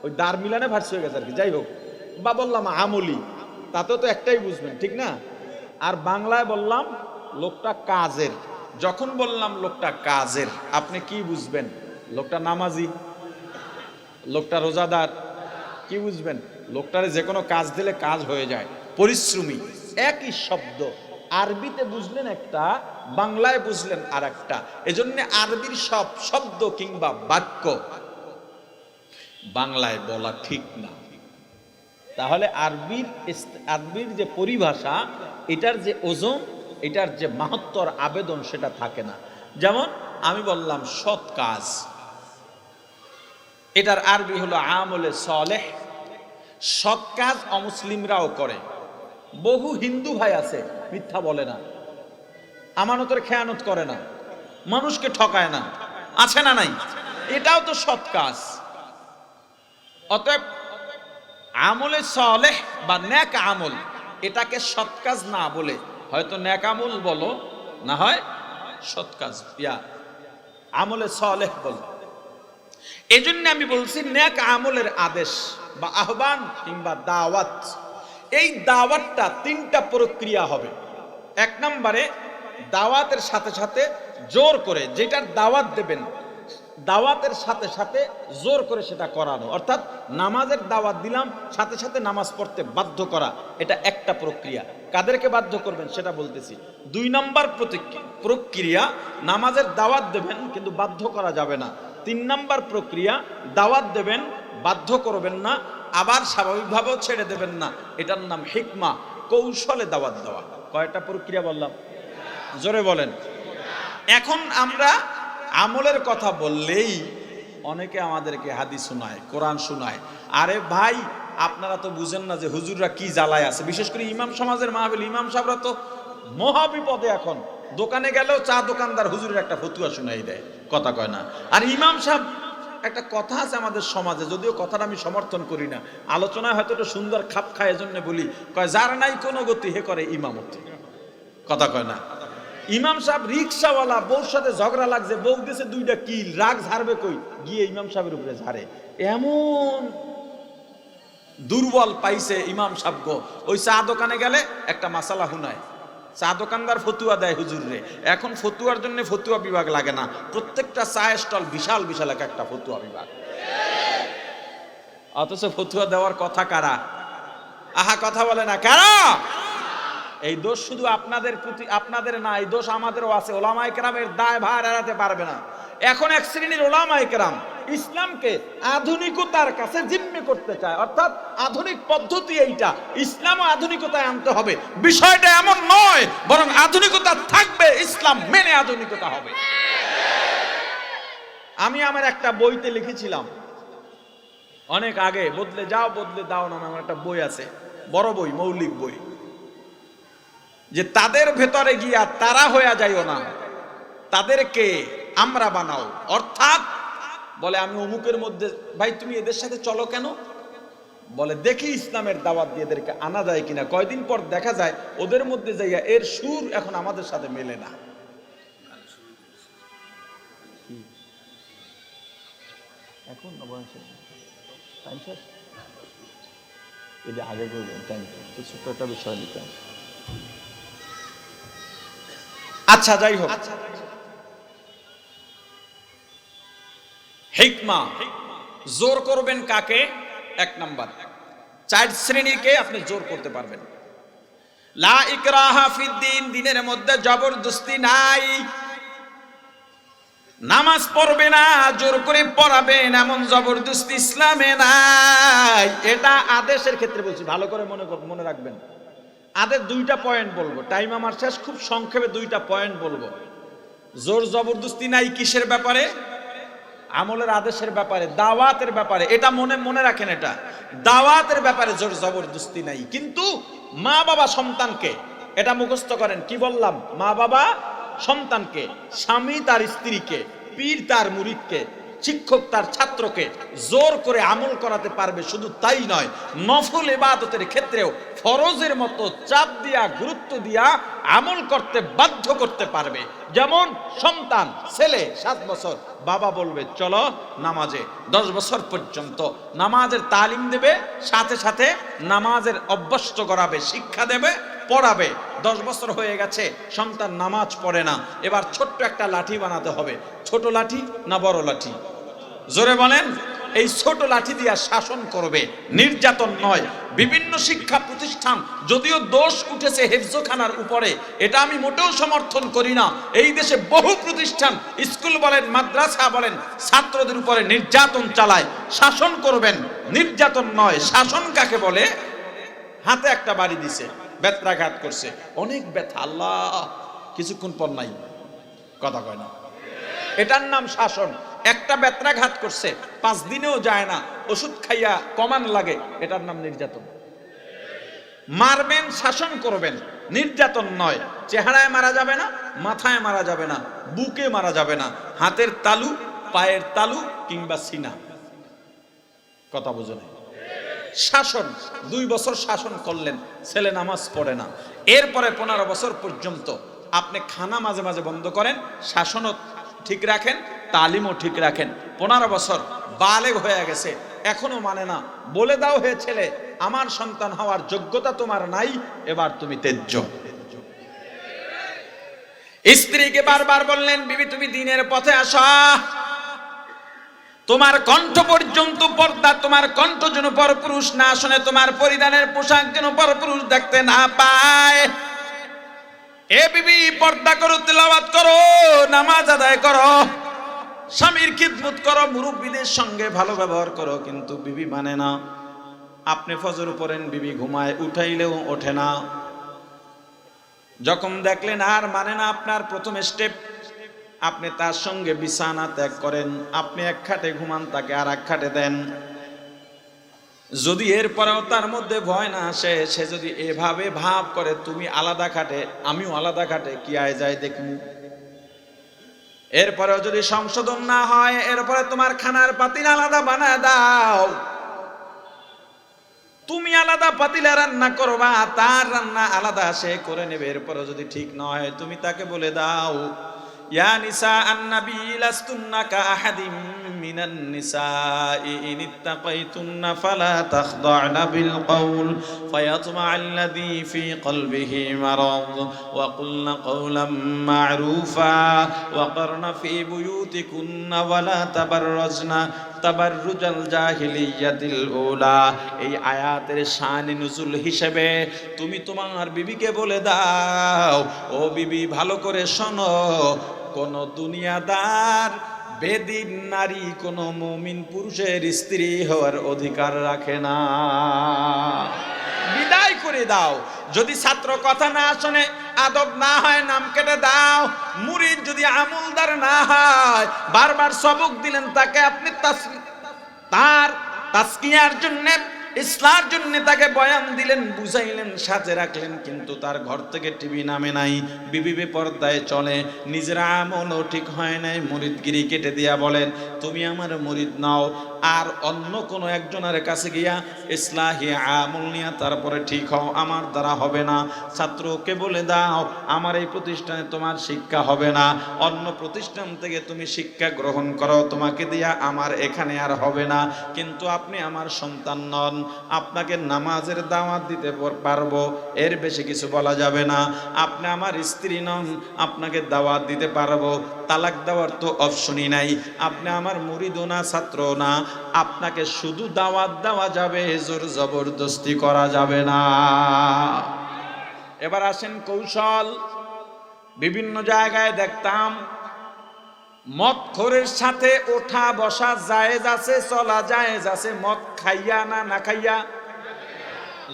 ওই দার মিলানে ভার্সি হয়ে গেছে আর কি। যাই হোক, বা বললাম আমলি, তাতেও তো একটাই বুঝবেন, ঠিক না? আর বাংলায় বললাম লোকটা কাজের। যখন বললাম লোকটা কাজের, আপনি কি বুঝবেন? লোকটা নামাজি, লোকটা রোজাদার। কি বুঝবেন? লোকটারে যে কোনো কাজ দিলে কাজ হয়ে যায়, পরিশ্রমী। একই শব্দ, আরবিতে বুঝলেন একটা, বাংলায় বুঝলেন আর একটা। এজন্য আরবির সব শব্দ কিংবা বাক্য বাংলায় বলা ঠিক না। তাহলে আরবির যে পরিভাষা, এটার যে ওজন, এটার যে মাহাত্ম্যর আবেদন, সেটা থাকে না। যেমন আমি বললাম সৎ কাজ, এটার আরবি হলো আমলে সালেহ। সৎ কাজ অমুসলিমরাও করে। বহু হিন্দু ভাই আছে, মিথ্যা বলে না, আমানতের খেয়ানত করে না, মানুষকে ঠকায় না, আছে না নাই? এটাও তো সৎ কাজ। অতএব আমলে সালেহ বা নেক আমল, এটাকে সৎ কাজ না বলে হয়তো নেক আমল বলো, না হয় সৎ কাজ, আমলে সালেহ বলো। এজন্য আমি বলছি নেক আমলের আদেশ বা আহ্বান কিংবা দাওয়াত, এই দাওয়াতটা তিনটা প্রক্রিয়া হবে। এক নম্বরে দাওয়াতের সাথে সাথে জোর করে, যেটার দাওয়াত দেবেন, দাওয়াতের সাথে সাথে জোর করে সেটা করানো। অর্থাৎ নামাজের দাওয়াত দিলাম, সাথে সাথে নামাজ পড়তে বাধ্য করা, এটা একটা প্রক্রিয়া। কাদেরকে বাধ্য করবেন সেটা বলতেছি। দুই নম্বর প্রক্রিয়া, নামাজের দাওয়াত দেবেন কিন্তু বাধ্য করা যাবে না। তিন নম্বর প্রক্রিয়া, দাওয়াত দেবেন, বাধ্য করবেন না, আবার স্বাভাবিকভাবেও ছেড়ে দেবেন না। এটার নাম হিকমা, কৌশলে দাওয়াত দেওয়া। কয়টা প্রক্রিয়া বললাম? জোরে বলেন। এখন আমরা আমলের কথা বললেই অনেকে আমাদেরকে হাদিস শোনায়, কোরআন শোনায়। আরে ভাই, আপনারা তো বুঝেন না যে হুজুররা কি জ্বালায় আছে। বিশেষ করে ইমাম সমাজের মাহফিল, ইমাম সাহেবরা তো মহাবিপদে। এখন দোকানে গেলেও চা দোকানদার হুজুরের একটা ফতুয়া শোনাই দেয়, কথা কয় না। আর ইমাম সাহেব, একটা কথা আছে আমাদের সমাজে, যদিও কথাটা আমি সমর্থন করি না, আলোচনায় হয়তো একটা সুন্দর খাপ খায়, এজন্য বলি, কয় যার নাই কোনো গতি হে করে ইমামতি, কথা কয় না। ইমাম সাহেব রিক্সাওয়ালা, বউর সাথে ঝগড়া লাগছে, বউ দিয়েছে দুইটা কিল, রাগ ঝাড়বে কই, গিয়ে ইমাম সাহেবের উপরে ঝাড়ে। এমন দুর্বল পাইছে ইমাম সাহেব গো। ওই চা দোকানে গেলে একটা মাসালা হুনায়, চা দোকানদার ফতুয়া দেয় হুজুরে। এখন ফতুয়ার জন্য ফতুয়া বিভাগ লাগে না, প্রত্যেকটা চা স্টল বিশাল বিশাল একটা ফতুয়া বিভাগ। অথচ ফতুয়া দেওয়ার কথা কারা? আহা, কথা বলে না কারা? এই দোষ শুধু আপনাদের প্রতি, আপনাদের না, এই দোষ আমাদেরও আছে। ওলামায়ে কেরামের দায় ভার এড়াতে পারবে না। এখন এক শ্রেণীর ওলামায়ে কেরাম ইসলামকে আধুনিকতার কাছে জিম্মি করতে চায়, অর্থাৎ আধুনিক পদ্ধতি এইটা, ইসলামও আধুনিকতায় আনতে হবে। বিষয়টা এমন নয়, বরং আধুনিকতা থাকবে, ইসলাম মেনে আধুনিকতা হবে। আমি আমার একটা বইতে লিখেছিলাম অনেক আগে, বদলে যাও বদলে দাও নামে আমার একটা বই আছে, বড় বই, মৌলিক বই, যে তাদের ভেতরে গিয়া তারা হয়ে যাইও না, তাদেরকে আমরা বানাও। অর্থাৎ বলে আমি অমুকের মধ্যে, ভাই তুমি এদের সাথে চলো কেন? বলে দেখি ইসলামের দাওয়াত দিয়ে এদেরকে আনা যায় কিনা। কয়দিন পর দেখা যায় ওদের মধ্যে যাইয়া এর সুর এখন আমাদের সাথে মেলে না। এখন এটা আগে করবেন, তো ছোট্ট একটা বিষয় নিতাম। আচ্ছা, যাই হোক, হিকমা, জোর করবেন কাকে? এক নাম্বার, চার শ্রেণীকে আপনি জোর করতে পারবেন। লা ইকরাহা ফিদ্দিন, দিনের মধ্যে জবরদস্তি নাই। নামাজ পড়বে না, জোর করে পড়াবেন, এমন জবরদস্তি ইসলামে নাই। এটা আদেশের ক্ষেত্রে বলছি, ভালো করে মনে রাখবেন। আদের দুইটা পয়েন্ট বলবো, টাইম আমার শেষ, খুব সংক্ষেপে দুইটা পয়েন্ট বলবো। জোর জবরদস্তি নাই কিসের ব্যাপারে? আমলের আদেশের ব্যাপারে, দাওয়াতের ব্যাপারে। এটা মনে রাখেন, এটা দাওয়াতের ব্যাপারে জোর জবরদস্তি নাই। কিন্তু মা বাবা সন্তানকে, এটা মুখস্থ করেন, কি বললাম? মা বাবা সন্তানকে, স্বামী তার স্ত্রীকে, পীর তার মুরিদকে, শিক্ষক তার ছাত্রকে জোর করে আমল করাতে পারবে। শুধু তাই নয়, নফল ইবাদতের ক্ষেত্রেও ফরজের মতো চাপ দিয়া, গুরুত্ব দিয়া আমল করতে বাধ্য করতে পারবে। যেমন সন্তান, ছেলে 7 বছর, বাবা বলবে চলো নামাজে, 10 বছর পর্যন্ত নামাজের তালিম দেবে, সাথে সাথে নামাজের অভ্যস্ত করাবে, শিক্ষা দেবে, পড়াবে। 10 বছর হয়ে গেছে, সন্তান নামাজ পড়ে না, এবার ছোট্ট একটা লাঠি বানাতে হবে। ছোট লাঠি না বড় লাঠি? জোরে বলেন। এই ছোট লাঠি দিয়া শাসন করবে, নির্যাতন নয়। বিভিন্ন শিক্ষা প্রতিষ্ঠান, যদিও দোষ উঠেছে হেফজখানার উপরে, এটা আমি মোটেও সমর্থন করি না। এই দেশে বহু প্রতিষ্ঠান, স্কুল বলেন, মাদ্রাসা বলেন, ছাত্রদের উপরে নির্যাতন চালায়। শাসন করবেন, নির্যাতন নয়। শাসন কাকে বলে? হাতে একটা বাড়ি দিছে, বেত্রাঘাত করছে, অনেক ব্যথা, আল্লাহ, কিছুক্ষণ পর নাই, কথা কয় না, এটার নাম শাসন। একটা বেত্রাঘাত করছে, 5 দিনেও যায় না, ওষুধ খাইয়া কমান লাগে, এটার নাম নির্যাতন। মারবেন, শাসন করবেন, নির্যাতন নয়। চেহারায় মারা যাবে না, মাথায় মারা যাবে না, বুকে মারা যাবে না, হাতের তালু, পায়ের তালু কিংবা সিনা, কথা বুঝো না। শাসন, 2 বছর শাসন করলেন, ছেলে নামাজ পড়ে না, এরপরে 15 বছর পর্যন্ত আপনি খানা মাঝে মাঝে বন্ধ করেন, শাসনও ঠিক রাখেন, তালিমও ঠিক রাখেন। 15 বছর বালেগ হয়ে গেছে, এখনো মানে না, বলে দাও হে ছেলে, আমার সন্তান হওয়ার যোগ্যতা তোমার নাই, এবার তুমি তেজ্য। স্ত্রীকে বারবার বললেন, বিবি তুমি দিনের পথে আসা, তোমার কণ্ঠ পর্যন্ত পর্দা, তোমার কণ্ঠ যেন পরপুরুষ না শোনে, তোমার পরিধানের পোশাক যেন পরপুরুষ দেখতে না পায়। এ বিবি, পর্দা করো, তেলাওয়াত করো, নামাজ আদায় করো, স্বামীর খিদমত করো, মুরব্বীদের সঙ্গে ভালো ব্যবহার করো। কিন্তু বিবি মানে না। আপনি ফজর পড়েন, বিবি ঘুমায়, উঠাইলেও ওঠে না। যখন দেখলেন আর মানে না আপনার প্রথম স্টেপ, আপনি তার সঙ্গে বিছানা ত্যাগ করেন। আপনি এক খাটে ঘুমান, তাকে আর এক খাটে দেন। যদি এরপরেও তার মধ্যে ভয় না আসে, সে যদি এভাবে ভাব করে তুমি আলাদা খাটে আমিও আলাদা খাটে, কি আয় যায় দেখুন। এরপরেও যদি সংশোধন না হয়, এরপরে তোমার খানার পাতিল আলাদা বানায় দাও, তুমি আলাদা পাতিলে রান্না করবা, তার রান্না আলাদা সে করে নেবে। এরপরেও যদি ঠিক না হয়, তুমি তাকে বলে দাও, ইয়া নিসা আন-নবী লাস্তুন্না কাআহাদিম মিনান নিসাই ইন ইত্তাকাইতুন্না ফালা তাখদা'না বিল কওল ফায়াতমা'আল্লাযী ফী কলবিহি মারাদ ওয়া কুলনা কওলাম মা'রুফা ওয়া করনা ফী বুয়ুতিকুন্না ওয়া লা তাবাররাজনা তাবাররুজাল জাহিলিয়াতিল উলা। এই আয়াতের শান নুজুল হিসেবে তুমি তোমার বিবিকে বলে দাও, ও বিবি ভালো করে শোনো, কোন দুনিয়াদার বেদিন নারী কোন মুমিন পুরুষের স্ত্রী হওয়ার অধিকার রাখে না। বিদায় করে দাও। যদি ছাত্র কথা না শোনে, আদব না হয়, নাম কেটে দাও। মুরিদ যদি আমলদার না হয়, বারবার সবক দিলেন তাকে, আপনি তার তাসকিয়ার জন্য, ইসলার জন্য তাকে বয়ান দিলেন, বুঝাইলেন, সাথে রাখলেন, কিন্তু তার ঘর থেকে টিভি নামে নাই, বিবি বেপরদায় চলে, নিজের আমলও ঠিক হয় নাই, মুরিদগিরি কেটে দিয়া বলেন তুমি আমার মুরিদ নাও, আর অন্য কোনো একজনের কাছে গিয়া ইসলাহি আমল নিয়া তারপরে ঠিক হও, আমার দ্বারা হবে না। ছাত্রকে বলে দাও, আমার এই প্রতিষ্ঠানে তোমার শিক্ষা হবে না, অন্য প্রতিষ্ঠান থেকে তুমি শিক্ষা গ্রহণ করো, তোমাকে দিয়া আমার এখানে আর হবে না। কিন্তু আপনি আমার সন্তান নন, আপনাকে নামাজের দাওয়াত দিতে পারবো, এর বেশি কিছু বলা যাবে না। আপনি আমার স্ত্রী নন, আপনাকে দাওয়াত দিতে পারবো, তালাক দেওয়ার তো অপশনই নাই। আপনি আমার মুরিদও না, ছাত্র না, আপনাকে শুধু দাওয়াত দেওয়া যাবে, জোর জবরদস্তি করা যাবে না। এবার আসেন কৌশল। বিভিন্ন জায়গায় দেখতাম মদখোরের সাথে ওঠা বসা জায়েজ আছে, চলা জায়েজ আছে, মদ খাইয়া না খাইয়া,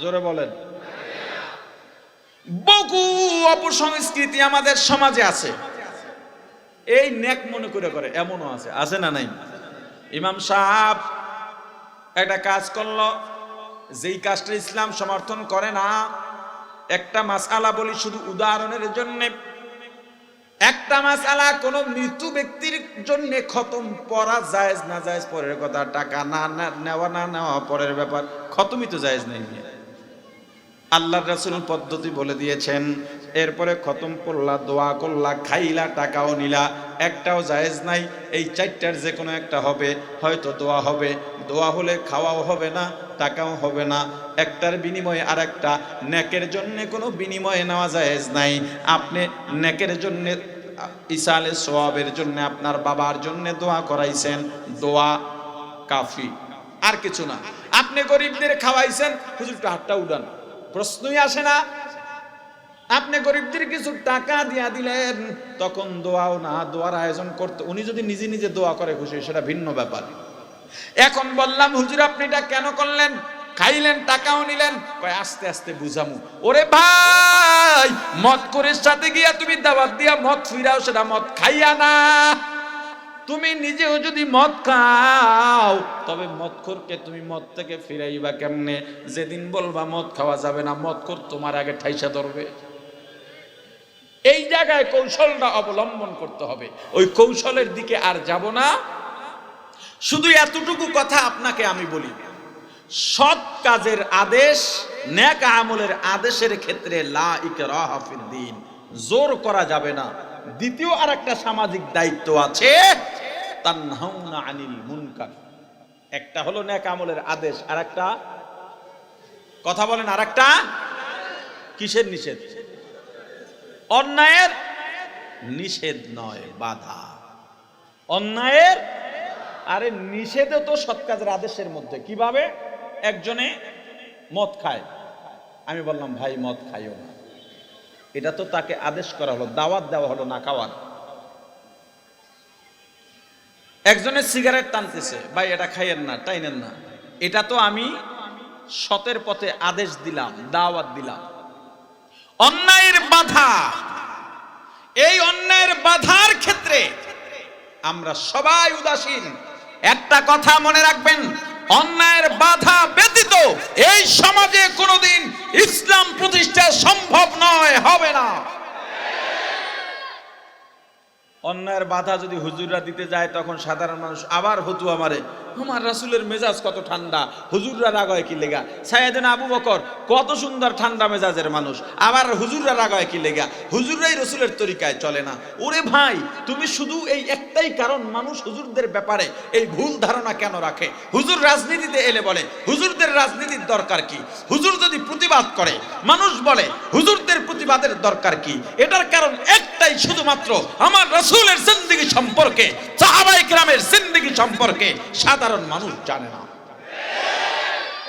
জোরে বলেন। বহু অপসংস্কৃতি আমাদের সমাজে আছে। এই নেক মনে করে এমনও আছে না নাই? ইমাম সাহেব একটা কাজ করলো, যেই কাজটা ইসলাম সমর্থন করে না। একটা মাসআলা বলি শুধু উদাহরণের জন্য, একটা মাসআলা কোন মৃত্যু ব্যক্তির জন্য খতম পড়া জায়েজ না জায়েজ পরের কথা, টাকা না নেওয়া না নেওয়া পরের ব্যাপার, খতমই তো জায়েজ নেই। আল্লাহর রাসূল পদ্ধতি বলে দিয়েছেন, এরপরে খতম পড়লা, দোয়া করলা, খাইলা, টাকাও নিলা, একটাও জায়েজ নাই। এই চারটার যে কোনো একটা হবে, হয়তো দোয়া হবে, দোয়া হলে খাওয়াও হবে না, টাকাও হবে না, একটার বিনিময়ে আর একটা। নেকের জন্য কোনো বিনিময়ে নেওয়া জায়েজ নাই। আপনি নেকের জন্য, ইসালে সওয়াবের জন্য, আপনার বাবার জন্য দোয়া করাইছেন, দোয়া কাফি, আর কিছু না। আপনি গরিবদের খাওয়াইছেন, হুজুর হাতটা উঠান, প্রশ্নই আসে না। আপনি গরিবদের কিছু টাকা দিয়া দিলেন, তখন দোয়াও না, দোয়ার আয়োজন করতে, উনি যদি নিজে নিজে দোয়া করে খুশি, সেটা ভিন্ন ব্যাপার। এখন বললাম, হুজুর আপনি এটা কেন করলেন? খাইলেন, টাকাও নিলেন, কয় আস্তে আস্তে বুঝামু। ওরে ভাই, মদ করে সাথে গিয়া তুমি দাওয়াত দিয়া মদ ফিরাও, সেটা মদ খাইয়া না। তুমি নিজেও যদি মদ খাও, তবে মদখোরকে তুমি মদ থেকে ফিরাইবা কেমনে? যেদিন বলবা মদ খাওয়া যাবে না, মদখোর তোমার আগে ঠাইসা ধরবে। এই জায়গায় কৌশলটা অবলম্বন করতে হবে। ওই কৌশলের দিকে আর যাব না। শুধু এতটুকু কথা আপনাকে আমি বলি, সৎ কাজের আদেশ, নেক আমলের আদেশের ক্ষেত্রে লা ইকরাহা ফিদ্দীন, জোর করা যাবে না। দ্বিতীয় আরেকটা সামাজিক দায়িত্ব আছে, তানহাউনা আনিল মুনকার। একটা হলো নেক আমলের আদেশ, আরেকটা, কথা বলেন, আরেকটা কিসের নিষেধ? অন্যায়ের নিষেধ নয়, বাধা। অন্যায়ের, আরে নিষেধও তো সৎ কাজের আদেশের মধ্যে। কিভাবে? একজনে মদ খায়, আমি বললাম ভাই মদ খাইও না, এটা তো তাকে আদেশ করা হলো, দাওয়াত দেওয়া হলো না খাওয়ার। একজনে সিগারেট টানতেছে, ভাই এটা খাইয়েন না, টাইনেন না, এটা তো আমি সতের পথে আদেশ দিলাম, দাওয়াত দিলাম। অন্যায়ের বাধা, এই অন্যায়ের বাধার ক্ষেত্রে আমরা সবাই উদাসীন। একটা কথা মনে রাখবেন, অন্যায়ের বাধা ব্যতীত এই সমাজে কোনোদিন ইসলাম প্রতিষ্ঠা সম্ভব নয়, হবে না। অন্যায়ের বাধা যদি হুজুররা দিতে যায়, তখন সাধারণ মানুষ আবার ফতুয়া মারে, আমার রাসূলের মেজাজ কত ঠান্ডা, হুজুররা রাগ হয় কি লেগা? সাইয়েদনা আবু বকর কত সুন্দর ঠান্ডা মেজাজের মানুষ, আবার হুজুররা রাগ হয় কি লেগা? হুজুররাই রাসূলের তরিকায় চলে না। ওরে ভাই, তুমি শুধু এই একটাই কারণ মানুষ হুজুরদের ব্যাপারে এই ভুল ধারণা কেন রাখে? হুজুর রাজনীতিতে এলে বলে হুজুরদের রাজনীতির দরকার কি? হুজুর যদি প্রতিবাদ করে, মানুষ বলে হুজুরদের প্রতিবাদের দরকার কি? এটার কারণ একটাই, শুধুমাত্র আমার রাসূলের জিন্দেগি সম্পর্কে, সাহাবায়ে কেরামের জিন্দেগি সম্পর্কে সাধারণ মানুষ জানে না।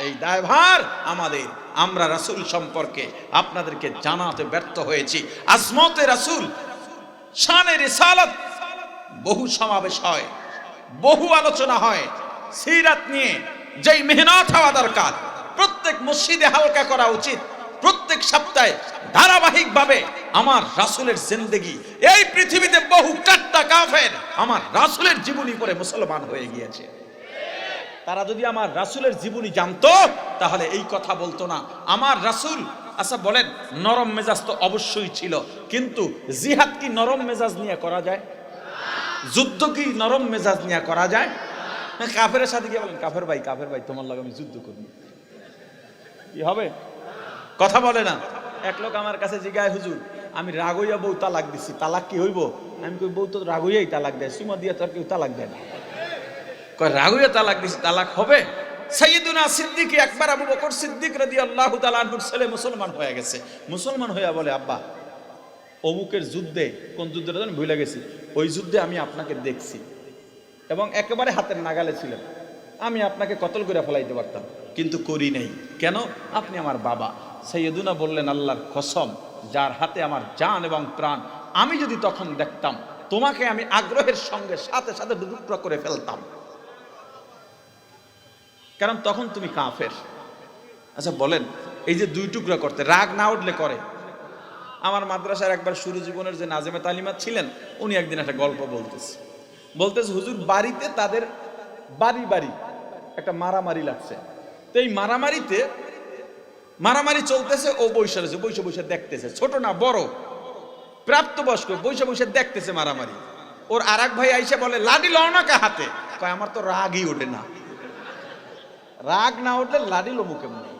এই দায়ভার আমাদের, আমরা রাসূল সম্পর্কে আপনাদেরকে জানাতে ব্যর্থ হয়েছি। আজমতে রাসূল, শানে রিসালাত, বহু সমাবেশ হয়, বহু আলোচনা হয়। সিরাত নিয়ে যেই মেহনত হওয়া দরকার, প্রত্যেক মসজিদে হালকা করা উচিত। প্রত্যেক সপ্তাহে ধারাবাহিকভাবে আমার রাসূলের জিন্দেগি, এই পৃথিবীতে বহু কাট্টা কাফের আমার রাসূলের জীবনী পড়ে মুসলমান হয়ে গিয়েছে। তারা যদি আমার রাসূলের জীবনী জানতো, তাহলে এই কথা বলতো না। আমার রাসূল, আচ্ছা বলেন, নরম মেজাজ তো অবশ্যই ছিল, কিন্তু জিহাদ কি নরম মেজাজ নিয়ে করা যায়? যুদ্ধ কি নরম মেজাজ নিয়ে করা যায়? কাফেরের সাথে গিয়ে বলেন, কাফের ভাই, কাফের ভাই, তোমার লাগে আমি যুদ্ধ করি, কি হবে? কথা বলে না। এক লোক আমার কাছে জিজ্ঞাসা, হুজুর আমি রাগ হইয়া বউ তালাক দিছি, তালাক কি হইব? আমি কই, বউ তো রাগ হইয়াই তালাক দেয়, সুমা দিয়া তো আর কেউ তালাক দেয় না। কয় রাগ হইয়া তালাক দিছি, তালাক হবে? সাইয়্যিদুনা সিদ্দিক আকবর আবু বকর সিদ্দিক রাদিয়াল্লাহু তাআলা আনহুর ছেলে মুসলমান হয়ে গেছে। মুসলমান হইয়া বলে, আব্বা অমুকের যুদ্ধে, কোন যুদ্ধটা জানেন, ভুলে গেছি, ওই যুদ্ধে আমি আপনাকে দেখছি এবং একেবারে হাতের নাগালে ছিলেন, আমি আপনাকে কতল করে ফেলাইতে পারতাম, কিন্তু করি নাই। কেন? আপনি আমার বাবা। সাইয়্যিদুনা বললেন, আল্লাহর কসম, যার হাতে আমার জান এবং প্রাণ, আমি যদি তখন দেখতাম তোমাকে, আমি আগ্রহের সঙ্গে সাথে সাথে টুকরা করে ফেলতাম, কারণ তখন তুমি কাফের। আচ্ছা বলেন, এই যে দুই টুকরা করতে রাগ না উঠলে করে, আমার মাদ্রাসার একবার শুরু জীবনের যে নাজেমে তালিমাত ছিলেন, উনি একদিন একটা গল্প বলতেছে হুজুর বাড়িতে তাদের বাড়ি একটা মারামারি লাগছে। তো এই মারামারি চলতেছে, ও বসে দেখতেছে, ছোট না বড় প্রাপ্তবয়স্ক, বসে দেখতেছে মারামারি। ওর আর এক ভাই আইসা বলে, লাডি লও না কা হাতে? কয় আমার তো রাগই ওঠে না। রাগ না উঠলে লাডি লো মুখে মুখে।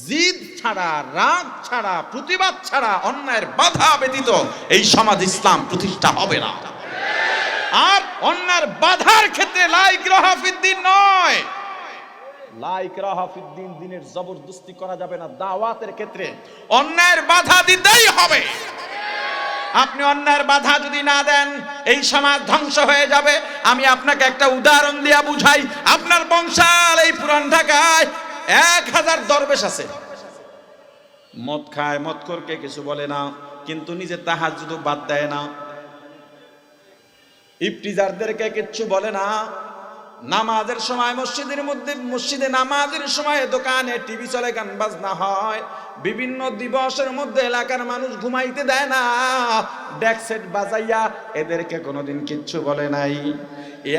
জিদ ছাড়া, রাগ ছাড়া, প্রতিবাদ ছাড়া, অন্যায়ের বাধা ব্যতীত এই সমাজ ইসলাম প্রতিষ্ঠা হবে না। আর অন্যায়ের বাধার ক্ষেত্রে লা ইকরাহা ফিদ্দিন নয়, লা ইকরাহা ফিদ্দিন, দ্বীনের জবরদস্তি করা যাবে না। দাওয়াতের ক্ষেত্রে অন্যায়ের বাধা দিতেই হবে। আপনি অন্যায়ের বাধা যদি না দেন, এই সমাজ ধ্বংস হয়ে যাবে। আমি আপনাকে একটা উদাহরণ দিয়া বুঝাই। আপনার বংশাল এই পুরান ঢাকায় 1000 দরবেশ আছে, মদ খায়, মদখোরকে কিছু বলে না, কিন্তু নিজে তাহাজ্জুদ বাদ দেয় না, ইফতিজারদেরকে কিচ্ছু বলে না। নামাজের সময় মসজিদে নামাজের সময় দোকানে টিভি চলে, গান বাজনা হয়। বিভিন্ন দিবসের মধ্যে এলাকার মানুষ ঘুমাইতে দেয় না, ডেক সেট বাজাইয়া, এদেরকে কোনোদিন কিচ্ছু বলে নাই।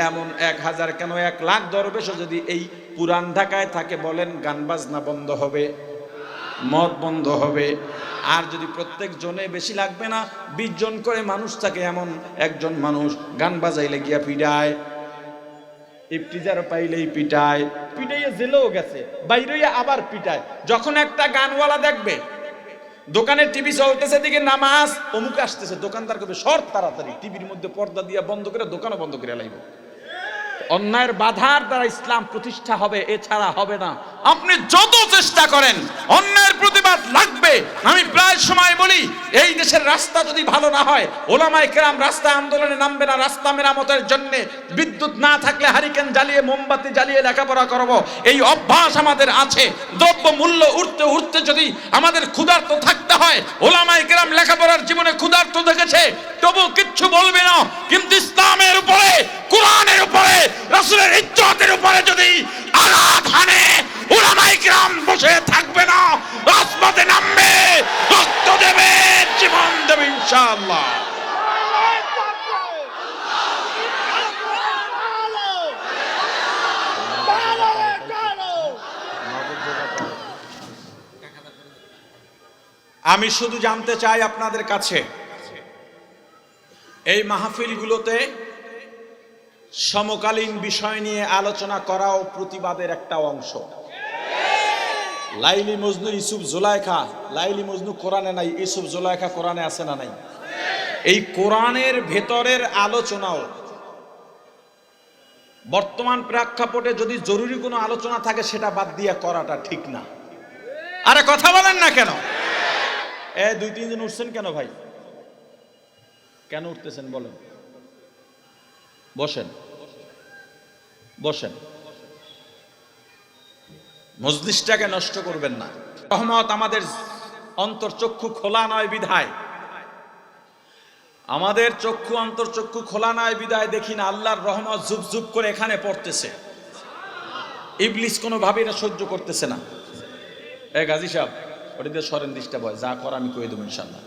এমন 1000 কেন 1,00,000 দরবেশও যদি এই পুরান ঢাকায় থাকে, বলেন গান বাজনা বন্ধ হবে, মদ বন্ধ হবে। আর যদি প্রত্যেক জনে, বেশি লাগবে না, 20 জন করে মানুষ থাকে, এমন একজন মানুষ গান বাজাইলে গিয়া পিডায়, ইফতিজার পাইলেই পিটাইয়া জেলেও গেছে, বাইরে আবার পিটায়। যখন একটা গানওয়ালা দেখবে দোকানে টিভি চলতেছে, দিকে নামাজ, অমুক আসতেছে, দোকানদার করবে সর তাড়াতাড়ি, টিভির মধ্যে পর্দা দিয়া বন্ধ করে দোকানও বন্ধ করে লাইব। অন্যায়ের বাধার দ্বারা ইসলাম প্রতিষ্ঠা হবে, এছাড়া হবে না। আপনি যত চেষ্টা করেন, অন্যায়ের প্রতিবাদ লাগবে। আমি প্রায় সময় বলি, এই দেশের রাস্তা যদি ভালো না হয়, ওলামায়ে কেরাম রাস্তা আন্দোলনে নামবে না। রাস্তা মেরামতের জন্য বিদ্যুৎ না থাকলে হারিকেন জ্বালিয়ে, মোমবাতি জ্বালিয়ে লেখাপড়া করব, এই অভ্যাস আমাদের আছে। দ্রব্য মূল্য উঠতে যদি আমাদের ক্ষুধার্ত থাকতে হয়, ওলামায়ে কেরাম লেখাপড়ার জীবনে ক্ষুধার্ত দেখেছে, তবু কিচ্ছু বলবে না। কিন্তু ইসলামের উপরে, কোরআনের উপরে, রাসূলের ইজ্জতের উপরে যদি আঘাত হানে, উলামায়ে কেরাম বসে থাকবে না, রাজপথে নামবে, রক্ত দেবে, জীবন দেবে ইনশাআল্লাহ। আমি শুধু জানতে চাই আপনাদের কাছে, এই মাহফিলগুলোতে সমকালীন বিষয় নিয়ে আলোচনা করাও প্রতিবাদের একটা অংশ। লাইলি মজনু, ইউসুফ জুলাইখা, লাইলি মজনু কোরআনে নাই, ইউসুফ জুলাইখা কোরআনে আছে না নাই? এই কোরআনের ভেতরের আলোচনাও বর্তমান প্রেক্ষাপটে যদি জরুরি কোনো আলোচনা থাকে, সেটা বাদ দিয়ে করাটা ঠিক না। আরে কথা বলেন না কেন? 2-3 জন উঠছেন কেন ভাই? কেন উঠতেছেন বলেন? বসেন। মজলিসটাকে নষ্ট করবেন না। রহমত আমাদের অন্তর্চক্ষু খোলা নয় বিধায়, আমাদের চক্ষু অন্তর্চক্ষু খোলা নয় বিধায় দেখি না আল্লাহর রহমত জুব জুব করে এখানে পড়তেছে। ইবলিস কোনোভাবে এটা সহ্য করতেছে না। গাজী সাহেব, ওটিতে সরেন, ডিস্টার্ব হয়, যা কর আমি কয়ে দেবো ইনশাল্লাহ।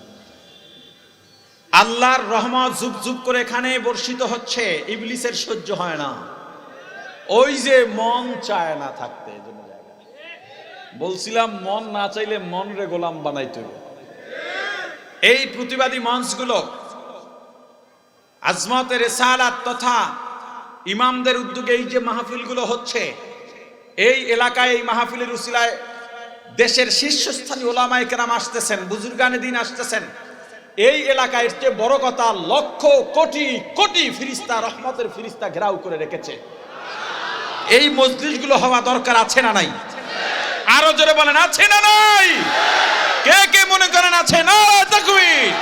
আল্লাহর রহমত জুব জুব করে এখানে বর্ষিত হচ্ছে, ইবলিসের সহ্য হয় না। ওই যে মন চায় না থাকতে, বলছিলাম মন না চাইলে মন রে গোলাম বানাইতে হবে। এই প্রতিবাদী মঞ্চগুলো আজমতে রিসালাত তথা ইমামদের উদ্যোগে এই যে মাহফিলগুলো হচ্ছে, এই এলাকায় এই মাহফিলের উসিলায় দেশের শীর্ষস্থানীয় উলামায়ে কেরাম আসতেছেন, বুজুর্গানে দিন আসতেছেন। এই এলাকায় চেয়ে বড় কথা, লক্ষ কোটি কোটি ফিরিস্তা, রহমতের ফিরিস্তা ঘেরাও করে রেখেছে। এই মজলিসগুলো হওয়া দরকার আছে না নাই? আরো জোরে বলেন, আছে না নাই? কে কে মনে করেন আছে? না তাকবীর।